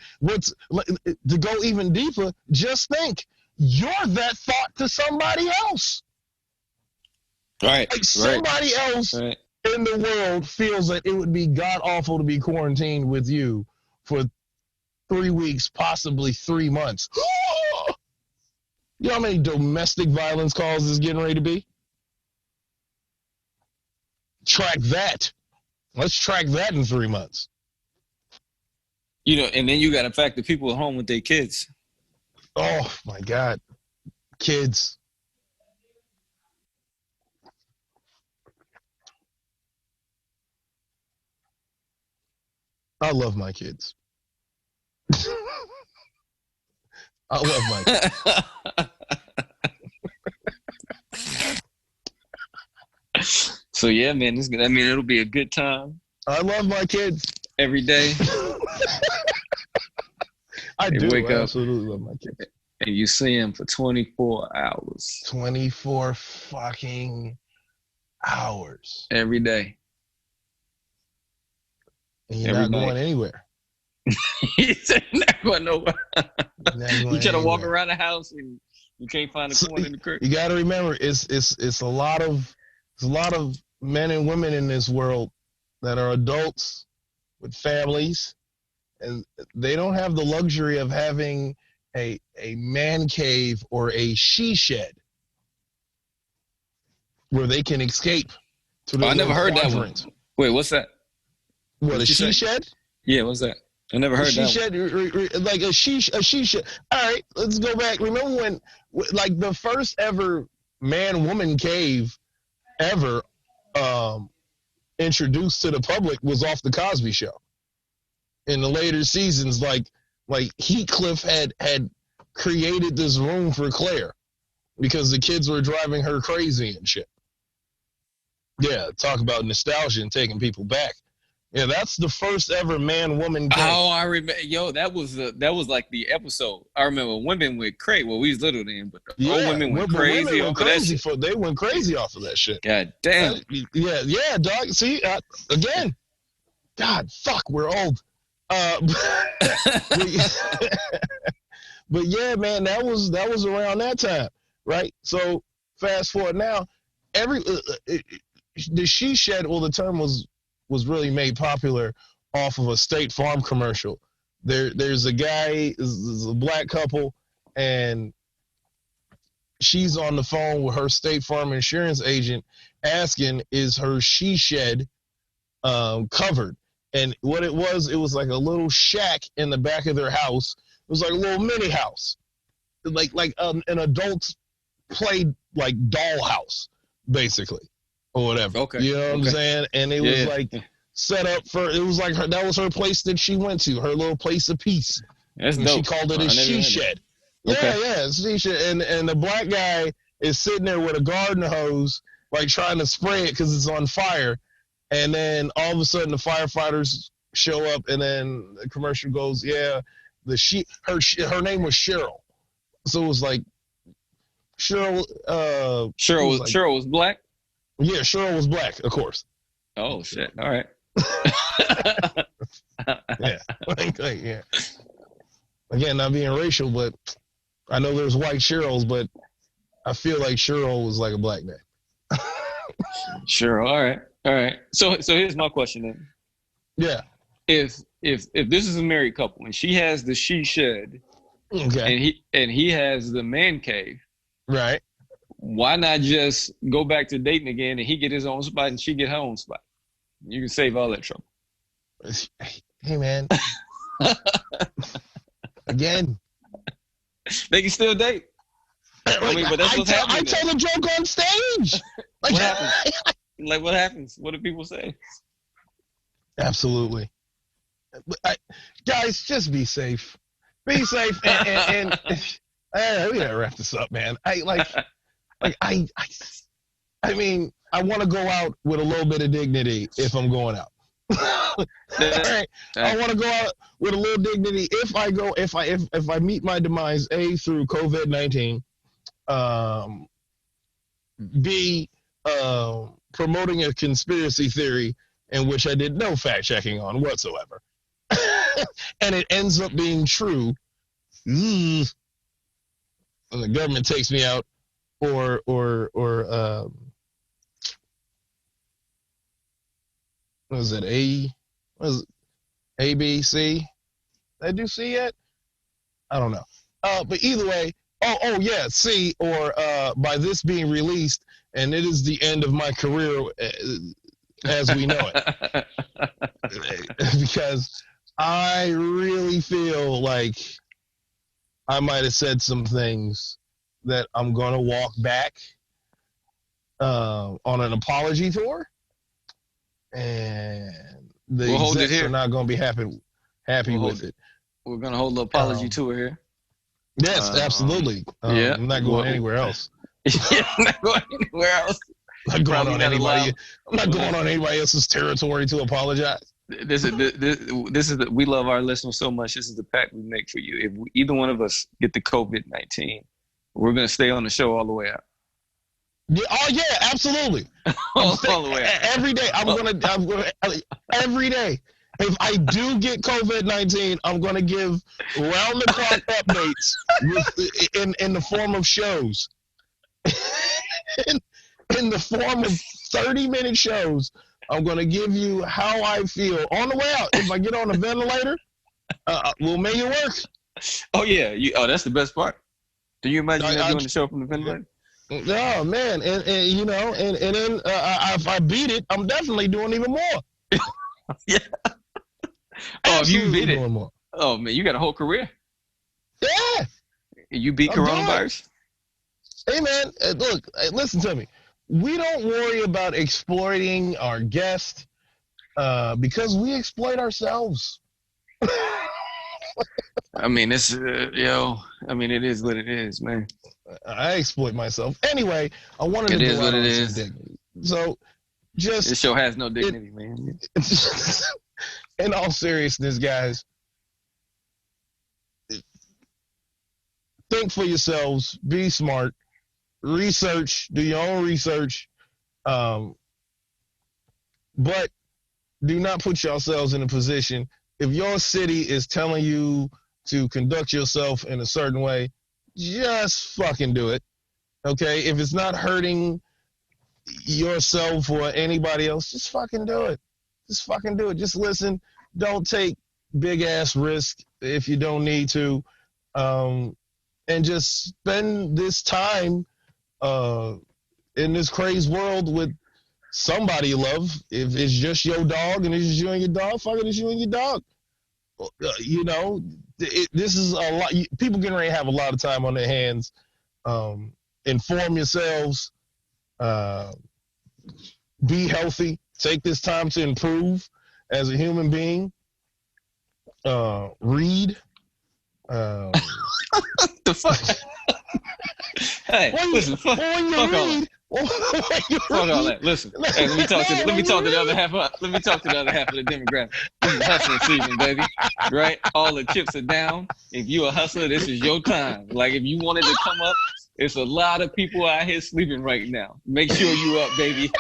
To go even deeper, just think, you're that thought to somebody else. Right. Like somebody else in the world feels that it would be god-awful to be quarantined with you for 3 weeks, possibly 3 months. You know how many domestic violence calls is getting ready to be? Track that. Let's track that in 3 months. You know, and then you got to factor people at home with their kids. Oh, my God. Kids. I love my kids. I love my kids. So, yeah, man, it'll be a good time. I love my kids. Every day. I absolutely love my kids. and you see him for 24 hours. 24 fucking hours. Every day. And you're not going anywhere. He's not going nowhere. You try to walk anywhere. around the house and you can't find a corner in the crib. You got to remember, it's a lot of men and women in this world that are adults with families, and they don't have the luxury of having a man cave or a she shed where they can escape to the I never heard that one. Wait, what's that? What, a she shed? Yeah, what's that? I never heard that. Shed, like a she shed. All right, let's go back. Remember when, like, the first ever man-woman cave ever introduced to the public was off the Cosby Show. In the later seasons, like Heathcliff had created this room for Claire because the kids were driving her crazy and shit. Yeah, talk about nostalgia and taking people back. Yeah, that's the first ever man-woman cave. Oh, I remember. Yo, that was like the episode. I remember women went crazy. Well, we was little then, but the old women went crazy. They went crazy off of that shit. God damn. Yeah, dog. See, again. God, fuck, we're old. But yeah, man, that was around that time, right? So fast forward now, the she shed. Well, the term was really made popular off of a State Farm commercial. There's a guy, there's a black couple, and she's on the phone with her State Farm insurance agent asking, is her she shed covered? And what it was like a little shack in the back of their house. It was like a little mini house, like an adult play, like doll house, basically, or whatever. Okay. You know what I'm saying? And it was like set up for, it was like that was her place that she went to, her little place of peace. That's and dope. She called it a she shed. Okay. Yeah, she shed. And the black guy is sitting there with a garden hose, like trying to spray it because it's on fire. And then all of a sudden the firefighters show up, and then the commercial goes, yeah, her name was Cheryl. So it was like Cheryl. Cheryl was black? Yeah, Cheryl was black, of course. Oh shit! All right. Yeah. Yeah. Again, not being racial, but I know there's white Cheryls, but I feel like Cheryl was like a black name. Sure. All right. So here's my question then. Yeah. If this is a married couple and she has the she shed, okay, and he has the man cave, right? Why not just go back to dating again and he get his own spot and she get her own spot? You can save all that trouble. Hey man. Again, they can still date. I mean, but that's what's happening. I tell the joke on stage. Like, what happens? Like, what happens? What do people say? Absolutely. Guys, just be safe. Be safe, and we gotta wrap this up, man. I mean, I want to go out with a little bit of dignity if I'm going out. Right. I want to go out with a little dignity if I meet my demise, A, through COVID-19, B, promoting a conspiracy theory in which I did no fact checking on whatsoever, and it ends up being true, and the government takes me out, or what is it? A, B, C? Did I do C yet? I don't know. But either way, oh yeah, C, or by this being released, and it is the end of my career as we know it. Because I really feel like I might have said some things that I'm going to walk back on an apology tour. And the execs are not going to be happy with it. We're going to hold the apology tour here. Yes, absolutely. Yeah. I'm not going anywhere else. Yeah, I'm not going anywhere else. I'm not going on anybody else's territory to apologize. We love our listeners so much. This is the pact we make for you. If either one of us get the COVID-19, we're gonna stay on the show all the way out. Yeah, oh yeah, absolutely. all the way out. Every day. I'm gonna every day. If I do get COVID-19, I'm gonna give round the clock updates in the form of shows. in the form of 30-minute shows, I'm gonna give you how I feel on the way out. If I get on a ventilator, we'll make it work. Oh yeah, that's the best part. Do you imagine doing the show from the ventilator? Oh man, and you know, and then if I beat it, I'm definitely doing even more. Yeah. Oh, if you beat it, more. Oh man, you got a whole career. Yeah. You beat coronavirus. Hey man, look, listen to me. We don't worry about exploiting our guest because we exploit ourselves. I mean, it's I mean, it is what it is, man. I exploit myself. Anyway, I wanted to do what it is. Dignity. So, just this show has no dignity, man. In all seriousness, guys, think for yourselves. Be smart. Research. Do your own research. But do not put yourselves in a position. If your city is telling you to conduct yourself in a certain way, just fucking do it. Okay? If it's not hurting yourself or anybody else, just fucking do it. Just fucking do it. Just listen. Don't take big ass risk if you don't need to. And just spend this time in this crazy world with somebody you love. If it's just your dog and it's just you and your dog, fuck it, it's you and your dog. You know, this is a lot. People getting ready to have a lot of time on their hands. Inform yourselves. Be healthy. Take this time to improve as a human being. Read. The fuck? Hey, listen, fuck all that. Fuck all that. Listen, hey, let me talk to the other half of the demographic. This is hustling season, baby. Right? All the chips are down. If you a hustler, this is your time. Like, if you wanted to come up, it's a lot of people out here sleeping right now. Make sure you up, baby.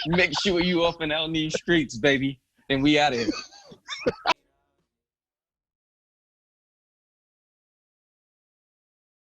Make sure you up and out in these streets, baby. And we out of here.